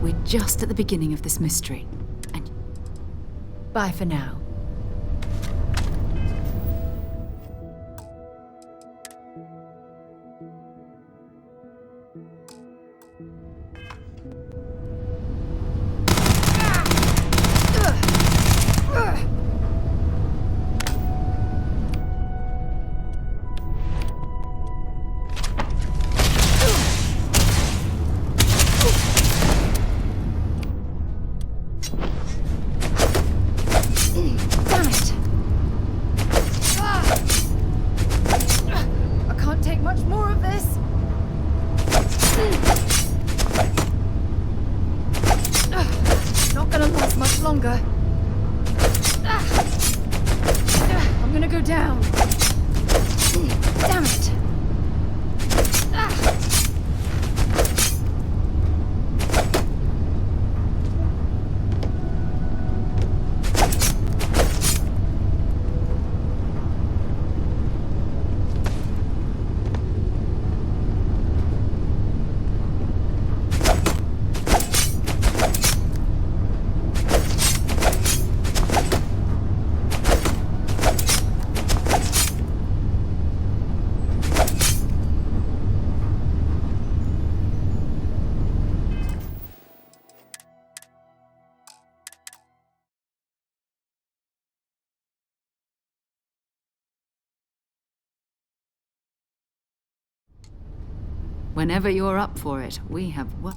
We're just at the beginning of this mystery. And bye for now. Whenever you're up for it, we have work.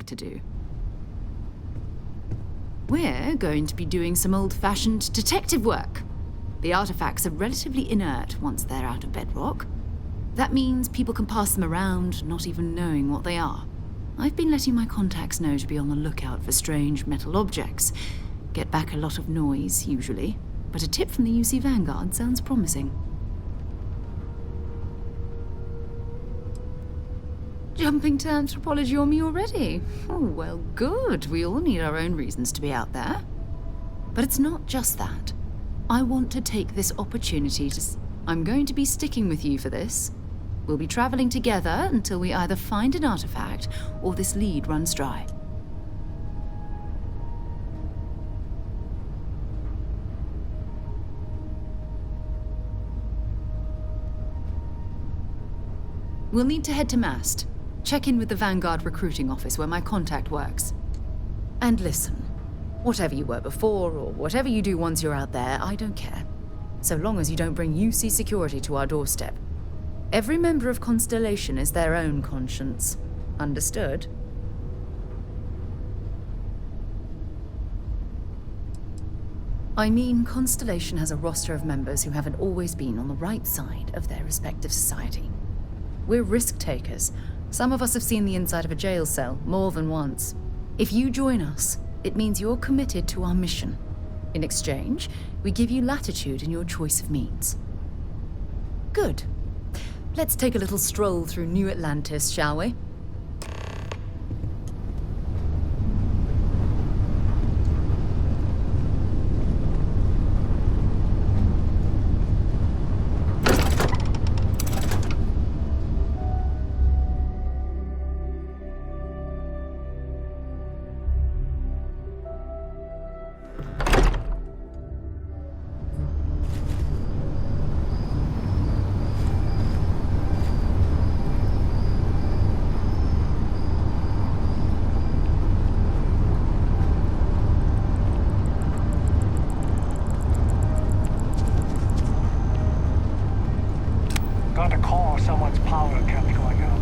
To do. We're going to be doing some old-fashioned detective work. The artifacts are relatively inert once they're out of bedrock. That means people can pass them around, not even knowing what they are. I've been letting my contacts know to be on the lookout for strange metal objects. Get back a lot of noise, usually, but a tip from the UC Vanguard sounds promising. Jumping to anthropology on me already? Oh, well, good. We all need our own reasons to be out there. But it's not just that. I want to take this opportunity to... I'm going to be sticking with you for this. We'll be traveling together until we either find an artifact or this lead runs dry. We'll need to head to Mast. Check in with the Vanguard recruiting office where my contact works. And listen, whatever you were before or whatever you do once you're out there, I don't care. So long as you don't bring UC security to our doorstep. Every member of Constellation is their own conscience. Understood? I mean, Constellation has a roster of members who haven't always been on the right side of their respective society. We're risk takers. Some of us have seen the inside of a jail cell more than once. If you join us, it means you're committed to our mission. In exchange, we give you latitude in your choice of means. Good. Let's take a little stroll through New Atlantis, shall we? Got a call someone's power kept going out.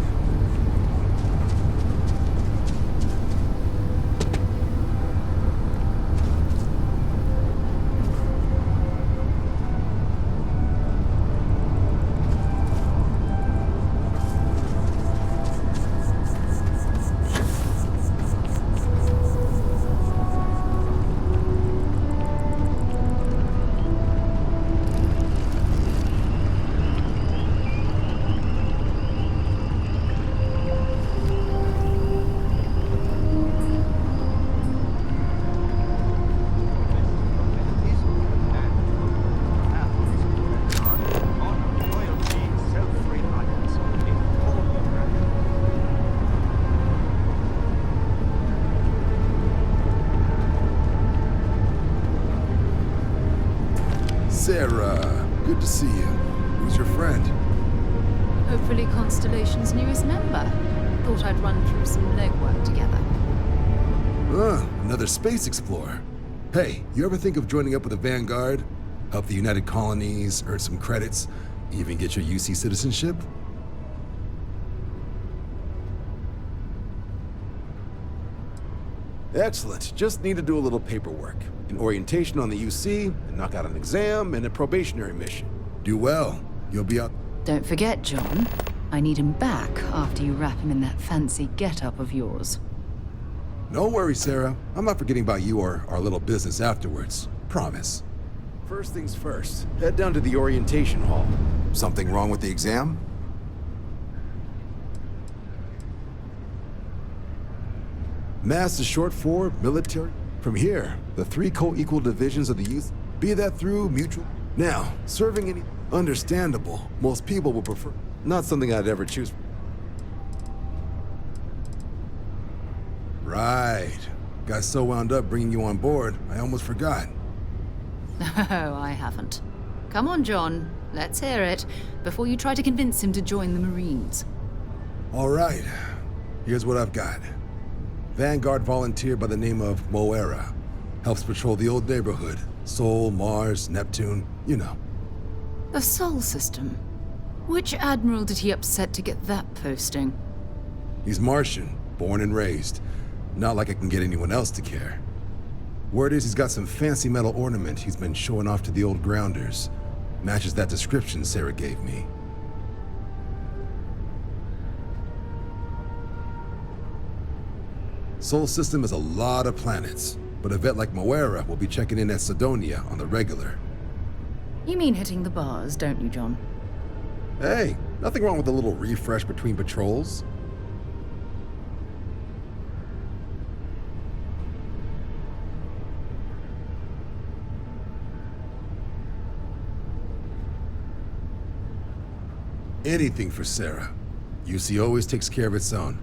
Sarah, good to see you. Who's your friend? Hopefully Constellation's newest member. Thought I'd run through some legwork together. Another space explorer. Hey, you ever think of joining up with the Vanguard? Help the United Colonies, earn some credits, even get your UC citizenship? Excellent. Just need to do a little paperwork. An orientation on the UC, and knock out an exam, and a probationary mission. Do well. You'll be out. Don't forget, John. I need him back after you wrap him in that fancy get-up of yours. No worries, Sarah. I'm not forgetting about you or our little business afterwards. Promise. First things first, head down to the orientation hall. Something wrong with the exam? MASS is short for military. From here, the 3 co-equal divisions of the youth, be that through mutual. Now, serving any understandable, most people would prefer. Not something I'd ever choose. Right. Got so wound up bringing you on board, I almost forgot. Oh, I haven't. Come on, John. Let's hear it, before you try to convince him to join the Marines. All right. Here's what I've got. Vanguard volunteer by the name of Moera. Helps patrol the old neighborhood. Sol, Mars, Neptune, you know. The Sol system? Which admiral did he upset to get that posting? He's Martian, born and raised. Not like I can get anyone else to care. Word is he's got some fancy metal ornament he's been showing off to the old grounders. Matches that description Sarah gave me. Sol system is a lot of planets, but a vet like Moera will be checking in at Sidonia on the regular. You mean hitting the bars, don't you, John? Hey, nothing wrong with a little refresh between patrols. Anything for Sarah. UC always takes care of its own.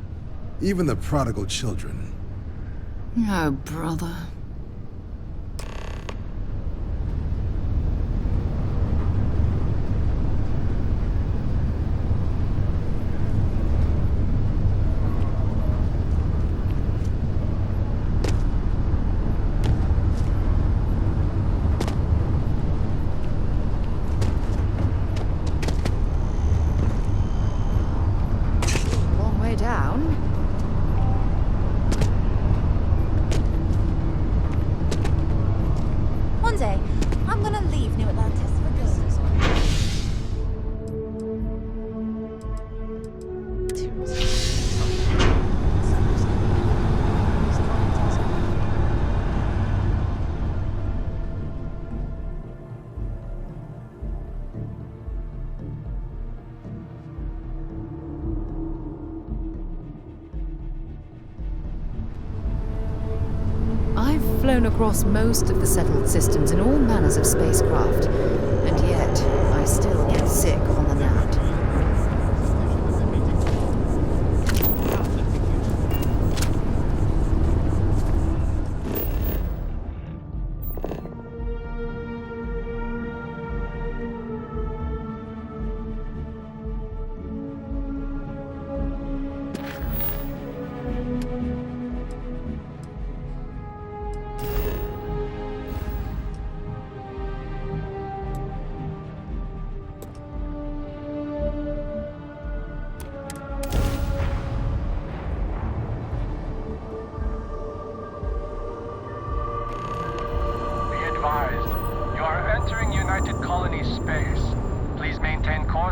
Even the prodigal children. Oh, brother. Long way down. flown across most of the settled systems in all manners of spacecraft, and yet I still get sick on the nat.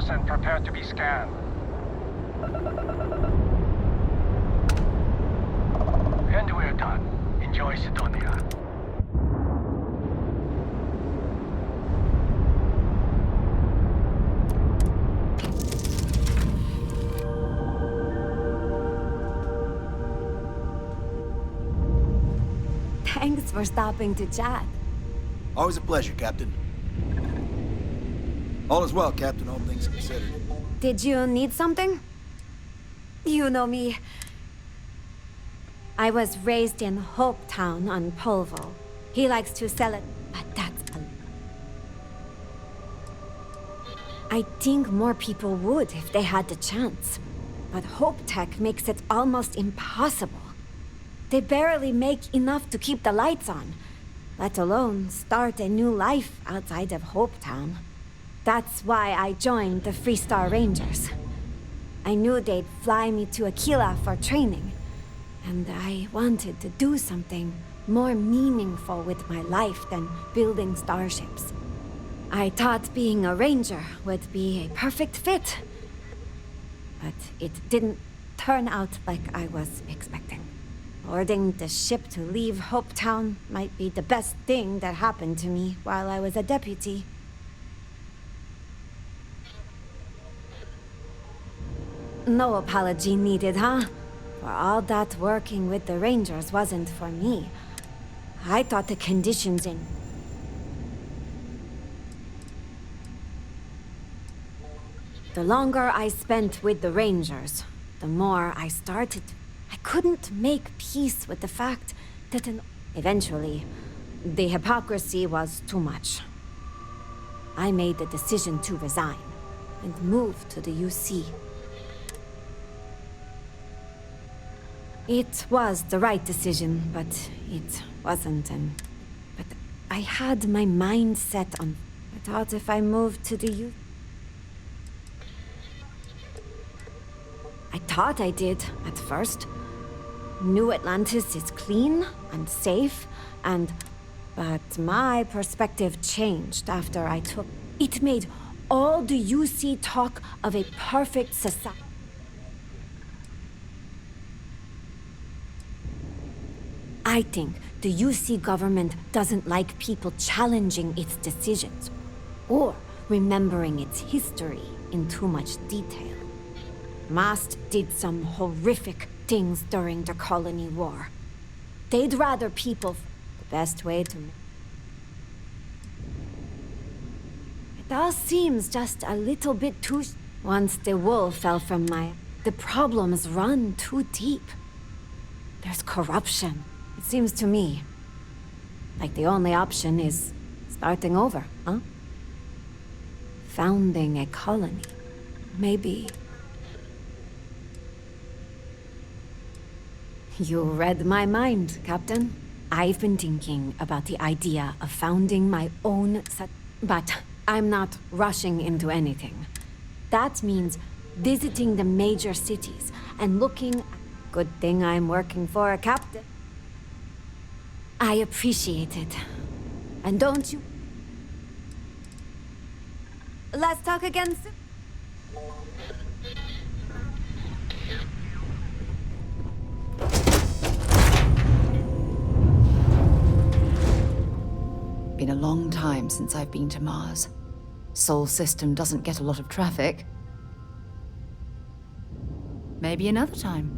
And prepare to be scanned. And we're done. Enjoy Sidonia. Thanks for stopping to chat. Always a pleasure, Captain. All is well, Captain, all things considered. Did you need something? You know me. I was raised in Hopetown on Polvo. He likes to sell it, but that's I think more people would if they had the chance. But Hope Tech makes it almost impossible. They barely make enough to keep the lights on, let alone start a new life outside of Hopetown. That's why I joined the Freestar Rangers. I knew they'd fly me to Aquila for training, and I wanted to do something more meaningful with my life than building starships. I thought being a ranger would be a perfect fit, but it didn't turn out like I was expecting. Ordering the ship to leave Hopetown might be the best thing that happened to me while I was a deputy. No apology needed, huh? For all that working with the Rangers wasn't for me. I thought the conditions in... The longer I spent with the Rangers, the more I started... I couldn't make peace with the fact that eventually, the hypocrisy was too much. I made the decision to resign and move to the UC. It was the right decision, but it wasn't But I had my mind set on... I thought if I moved to the U... I thought I did, at first. New Atlantis is clean and safe, but my perspective changed after I took... It made all the UC talk of a perfect society. I think the UC government doesn't like people challenging its decisions, or remembering its history in too much detail. Mast did some horrific things during the colony war. They'd rather people... The best way to... It all seems just a little bit too... Once the wool fell from my... The problems run too deep. There's corruption. It seems to me like the only option is starting over, huh? Founding a colony. Maybe. You read my mind, Captain. I've been thinking about the idea of founding my own but I'm not rushing into anything. That means visiting the major cities and looking... Good thing I'm working for a captain. I appreciate it. And don't you... Let's talk again soon. Been a long time since I've been to Mars. Sol system doesn't get a lot of traffic. Maybe another time.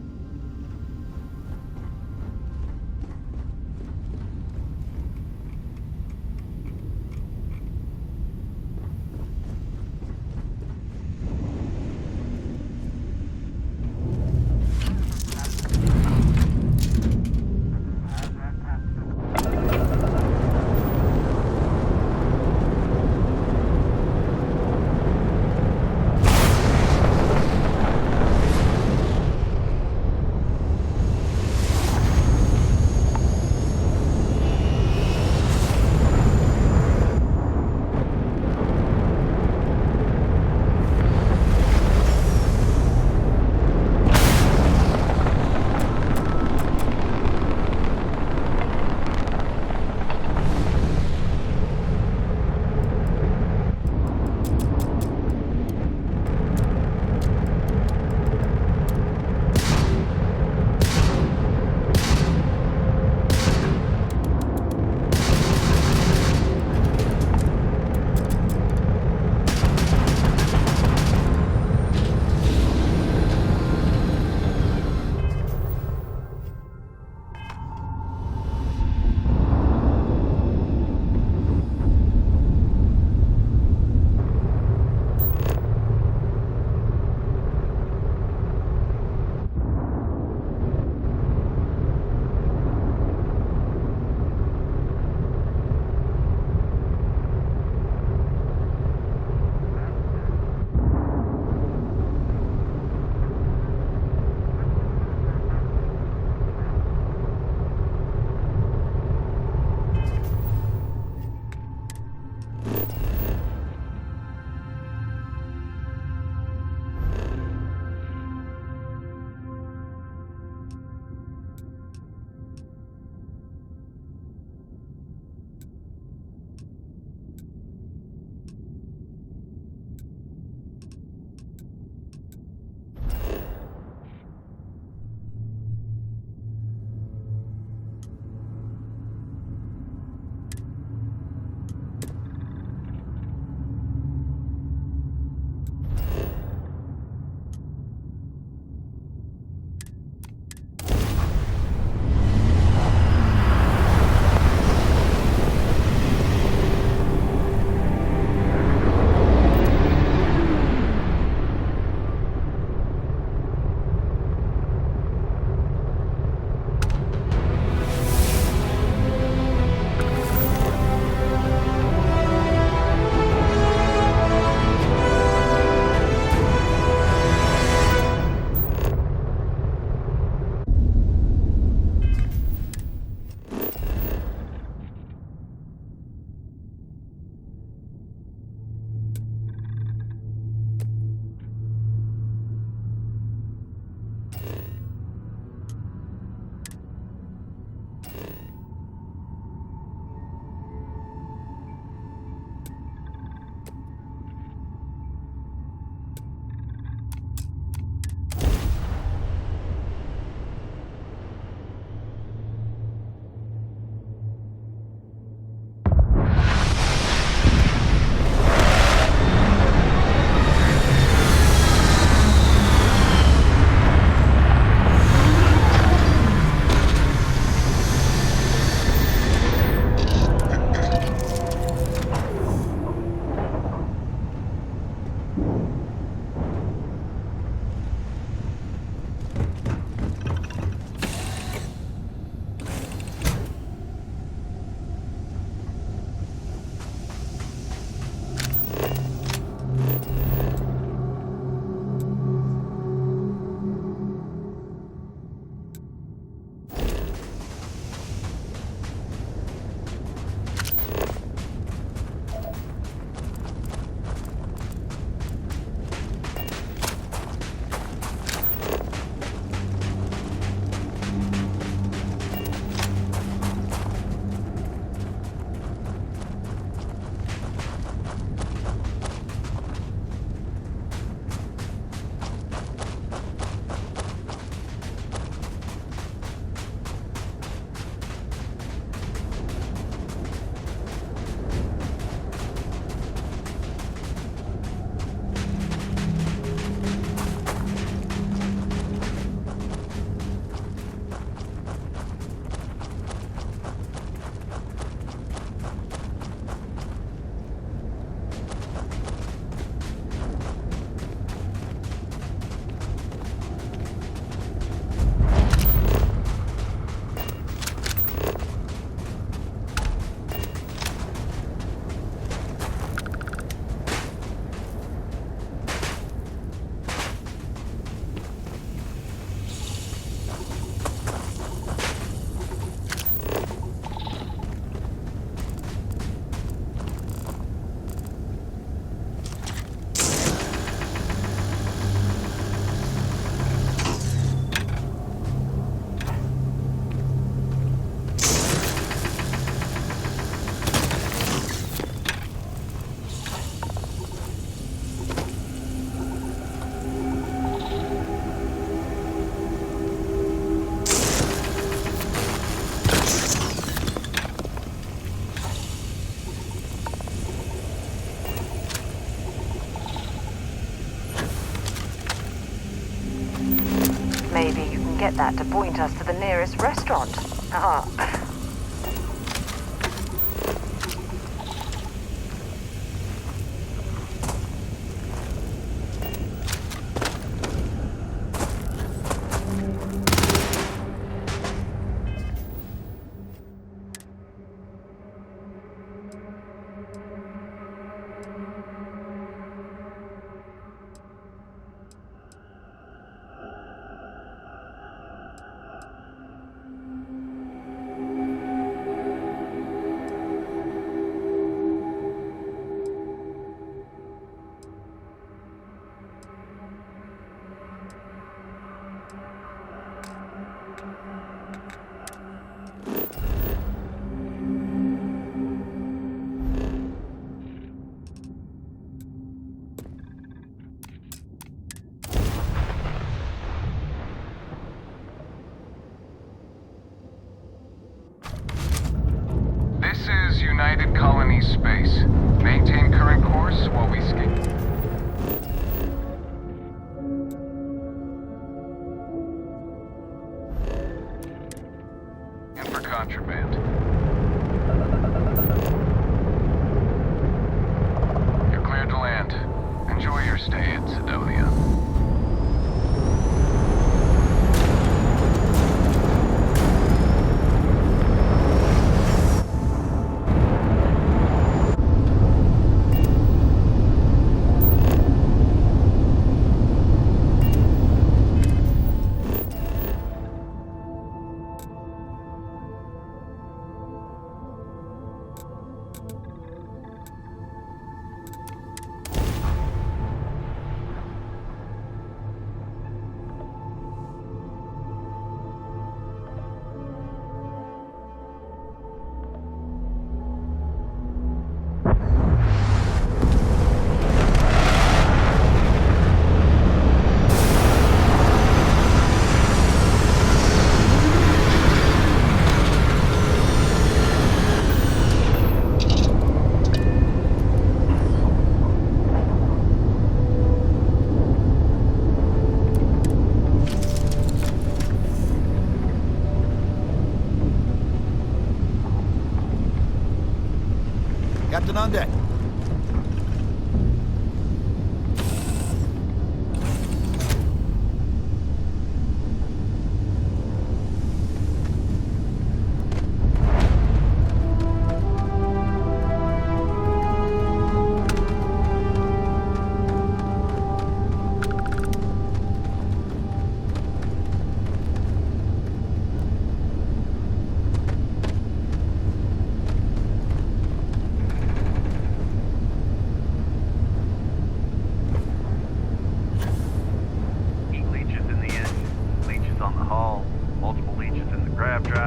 Maybe you can get that to point us to the nearest restaurant. Ah. This is United Colony Space. Maintain current course while we scan. And for contraband. You're cleared to land. Enjoy your stay at Sidonia. Captain on deck.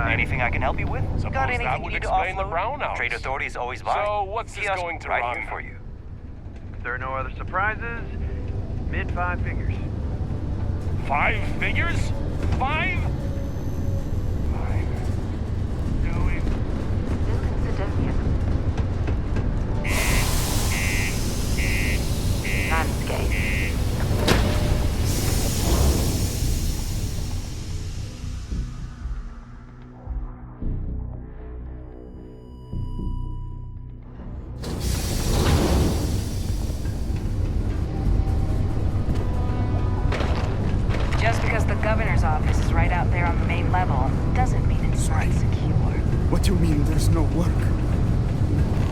Anything I can help you with? Suppose Got that anything you would need to explain the offload? brownouts. Trade authorities always buy. So what's this Kiosk going to right run? here for you. If there are no other surprises, mid 5 figures. 5 figures? 5? Just because the governor's office is right out there on the main level doesn't mean it's not secure. What do you mean there's no work?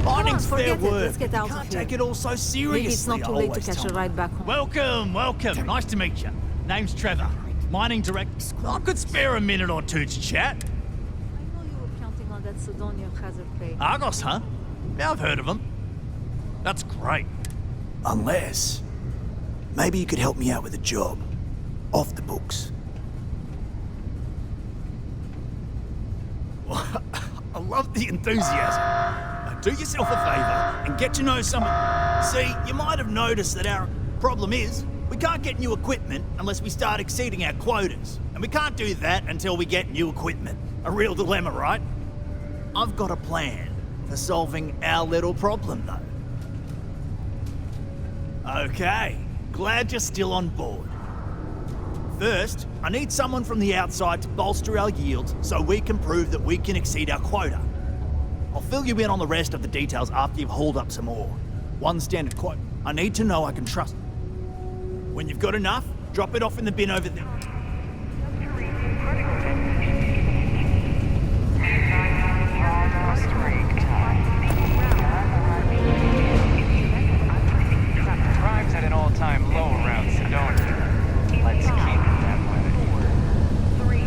Mining's fair forget it. work. Let's get out Can't of here. take it all so seriously. Maybe it's not too I late to always catch tell a ride back home. Welcome. Nice to meet you. Name's Trevor. Mining director. I could spare a minute or two to chat. I know you were counting on that Sidonia hazard pay. Argos, huh? Yeah, I've heard of them. That's great. Unless... maybe you could help me out with a job. Off the books. I love the enthusiasm. Now do yourself a favour and get to know someone. See, you might have noticed that our problem is we can't get new equipment unless we start exceeding our quotas. And we can't do that until we get new equipment. A real dilemma, right? I've got a plan for solving our little problem, though. Okay, glad you're still on board. First, I need someone from the outside to bolster our yields so we can prove that we can exceed our quota. I'll fill you in on the rest of the details after you've hauled up some ore. One standard quote. I need to know I can trust. When you've got enough, drop it off in the bin over there. Crime's at an all-time low around Sidonia. Let's keep it that way. 4, 3,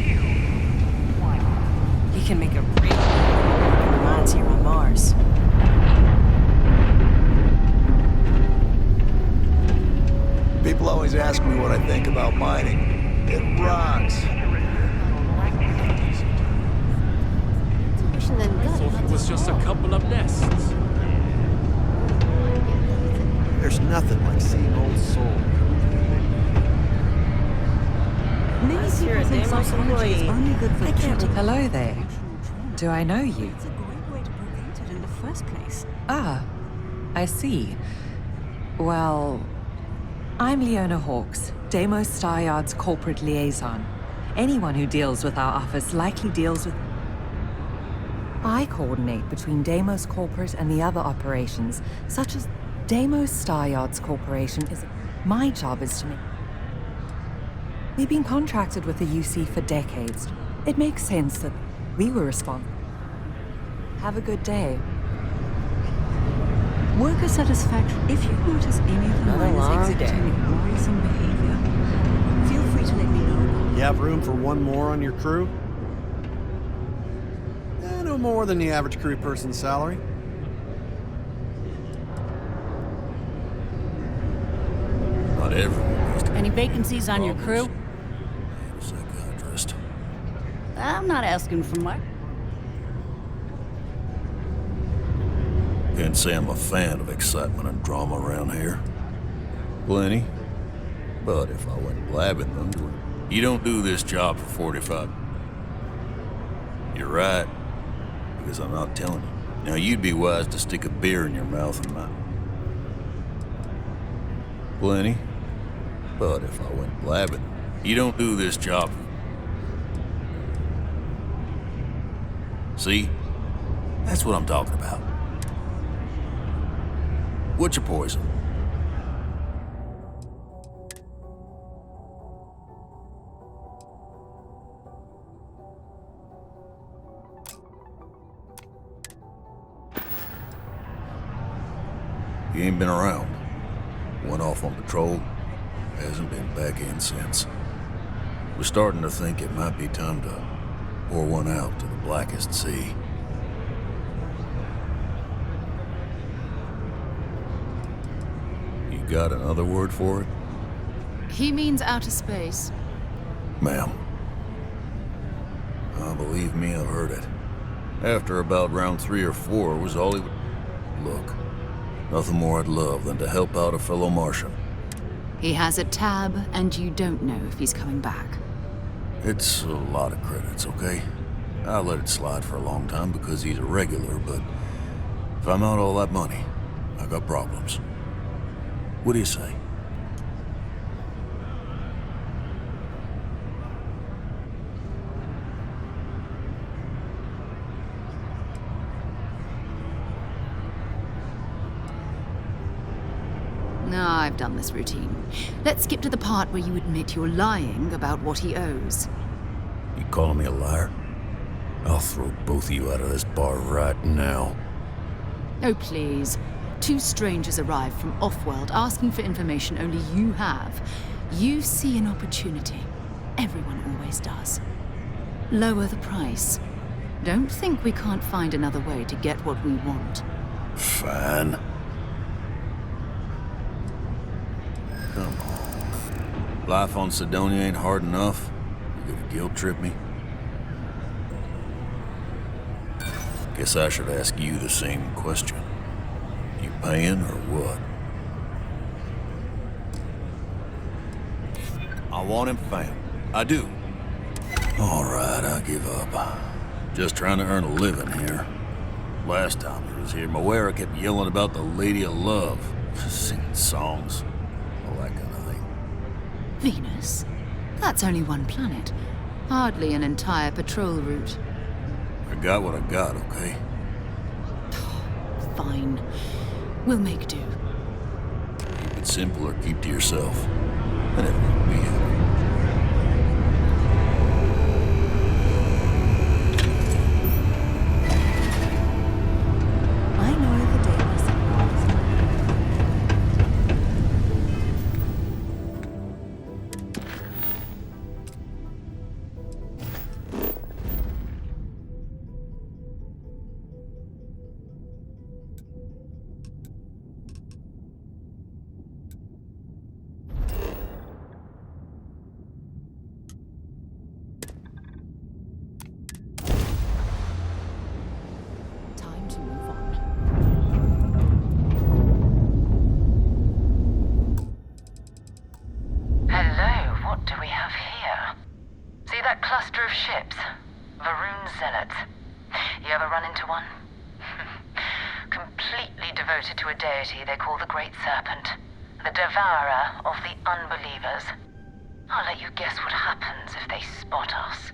2, 1. He can make a real mines here on Mars. People always ask me what I think about mining. It rocks. Thought it was just a couple of nests. There's nothing like seeing old soul. Many people think psychology is only good for Hello there. Do I know you? It's a great way to prevent it in the first place. Ah, I see. Well, I'm Leona Hawkes, Deimos Star Yard's corporate liaison. Anyone who deals with our office likely deals with... I coordinate between Deimos Corporate and the other operations, such as Deimos Star Yards Corporation is... My job is to make... We've been contracted with the UC for decades. It makes sense that we were responsible. Have a good day. Worker satisfaction. If you notice any of the miners exhibiting worrisome behavior, feel free to let me know. You have room for one more on your crew? No more than the average crew person's salary. Not everyone. Any vacancies on your crew? Psychiatrist. I'm not asking for much. Can't say I'm a fan of excitement and drama around here. Plenty. But if I went blabbing them, you don't do this job for 45. You're right. Because I'm not telling you. Now you'd be wise to stick a beer in your mouth and not. Plenty. But if I went blabbing, you don't do this job. See? That's what I'm talking about. What's your poison? You ain't been around. Went off on patrol. Hasn't been back in since. We're starting to think it might be time to pour one out to the blackest sea. You got another word for it? He means outer space. Ma'am. Believe me, I've heard it. After about round 3 or 4 was all he would... Look, nothing more I'd love than to help out a fellow Martian. He has a tab, and you don't know if he's coming back. It's a lot of credits, okay? I'll let it slide for a long time because he's a regular, but if I'm out all that money, I got problems. What do you say? No, I've done this routine. Let's skip to the part where you admit you're lying about what he owes. You calling me a liar? I'll throw both of you out of this bar right now. Oh, please. 2 strangers arrive from off-world asking for information only you have. You see an opportunity. Everyone always does. Lower the price. Don't think we can't find another way to get what we want. Fine. Come on. Life on Sidonia ain't hard enough. You gonna guilt trip me? Guess I should ask you the same question. You paying or what? I want him found. I do. All right, I give up. Just trying to earn a living here. Last time he was here, Moira kept yelling about the Lady of Love, singing songs, all that kind of thing. Venus? That's only one planet. Hardly an entire patrol route. I got what I got, okay? Fine. We'll make do. Keep it simple or keep to yourself. And everyone will be happy. I know the day was Time to move on. Hello, what do we have here? See that cluster of ships? Varun Zealots. You ever run into one? Completely devoted to a deity they call the Great Serpent, the devourer of the unbelievers. I'll let you guess what happens if they spot us.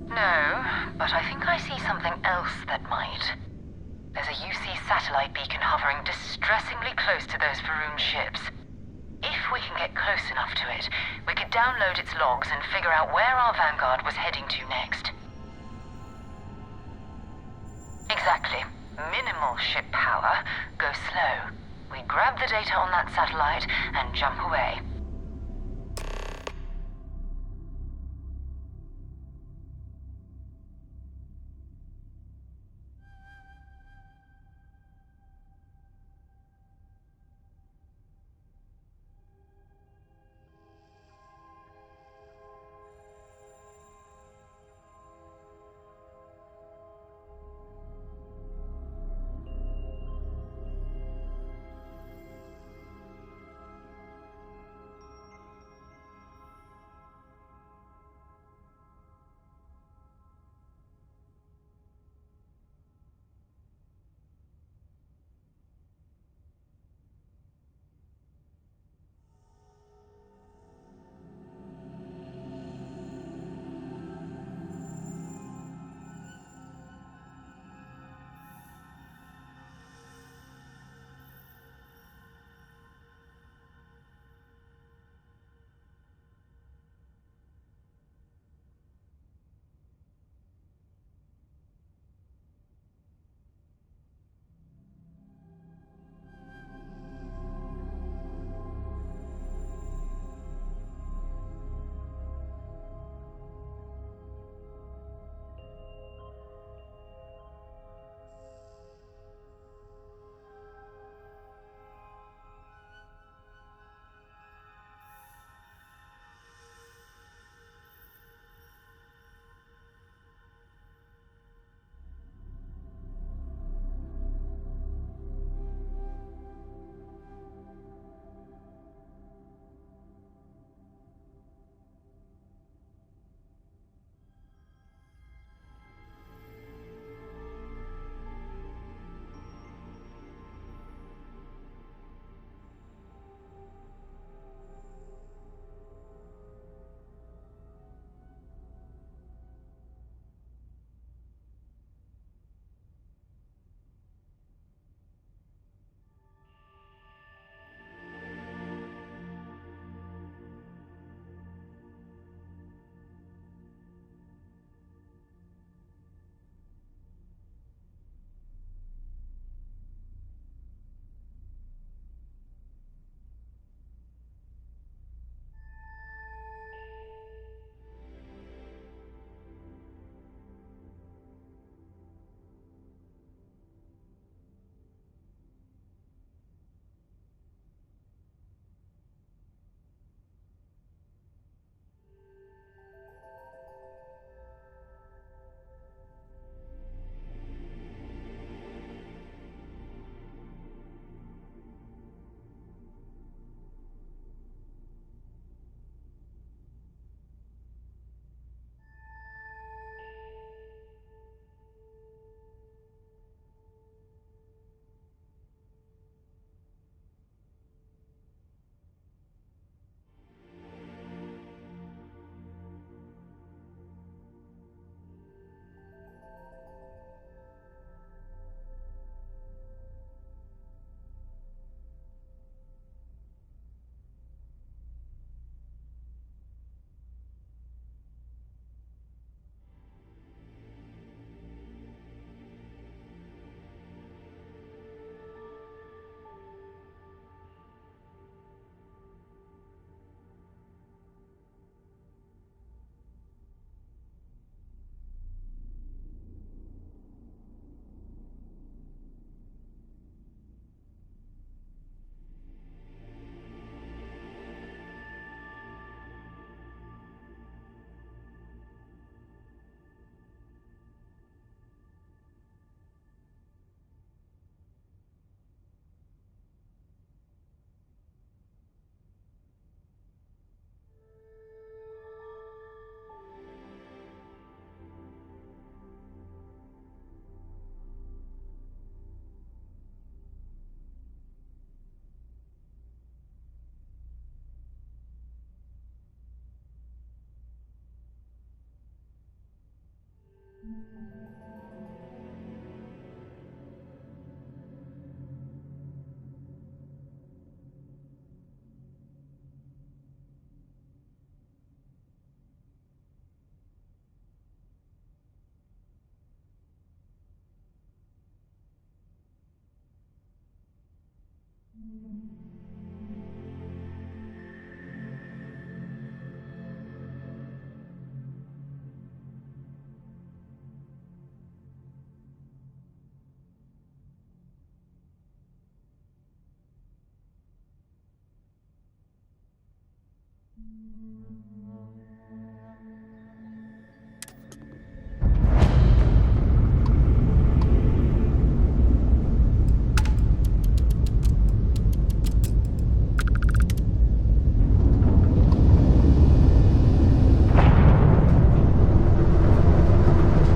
No, but I think I see something else that might. There's a UC satellite beacon hovering distressingly close to those Varun ships. If we can get close enough to it, we could download its logs and figure out where our vanguard was heading to next. Exactly. Minimal ship power. Go slow. We grab the data on that satellite and jump away.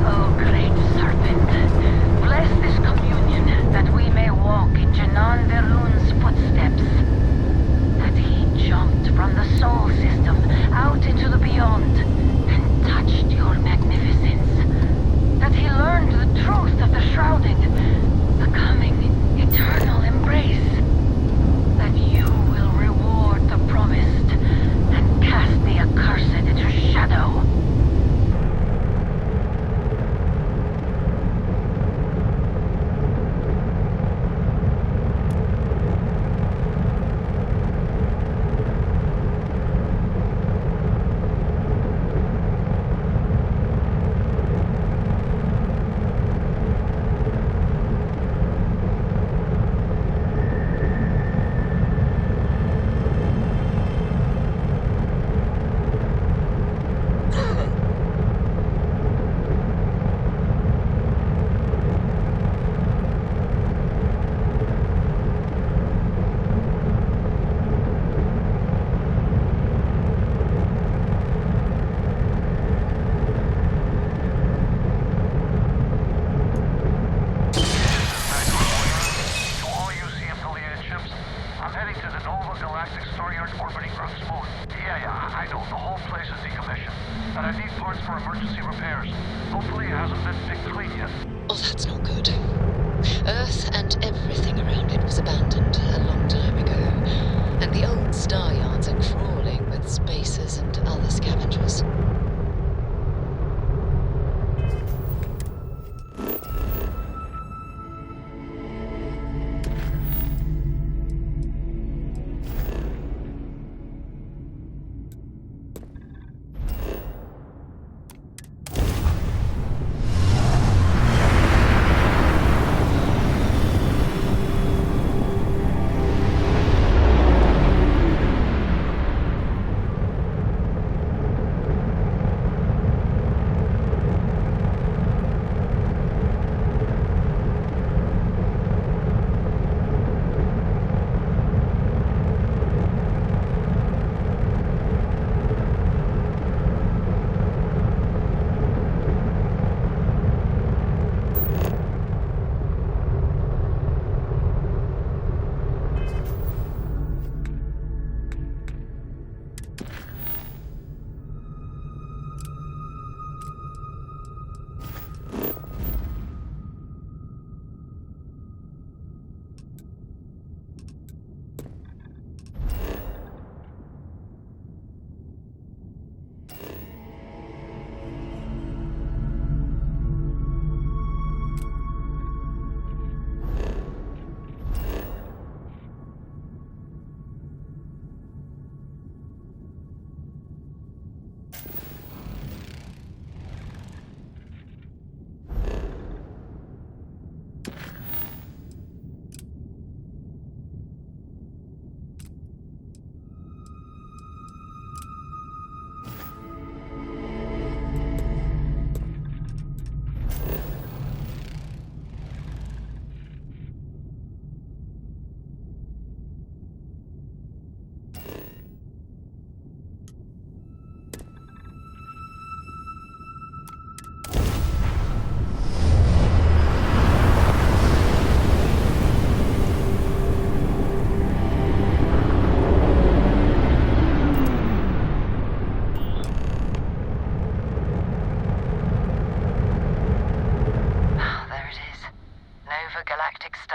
Oh, great serpent, bless this communion that we may walk in Janan Verun's footsteps. That he jumped from the soul system out into the beyond and touched your magnificence. That he learned the truth of the shrouding, the coming eternal embrace. That you will reward the promised and cast the accursed into shadow. Oh, that's not good. Earth and everything around it was abandoned a long time ago, and the old star yards are crawling with spacers and other scavengers.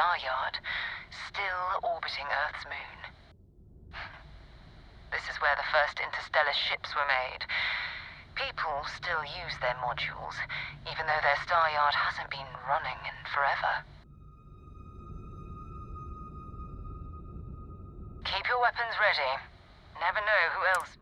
Star Yard, still orbiting Earth's moon. This is where the first interstellar ships were made. People still use their modules, even though their Star Yard hasn't been running in forever. Keep your weapons ready. Never know who else...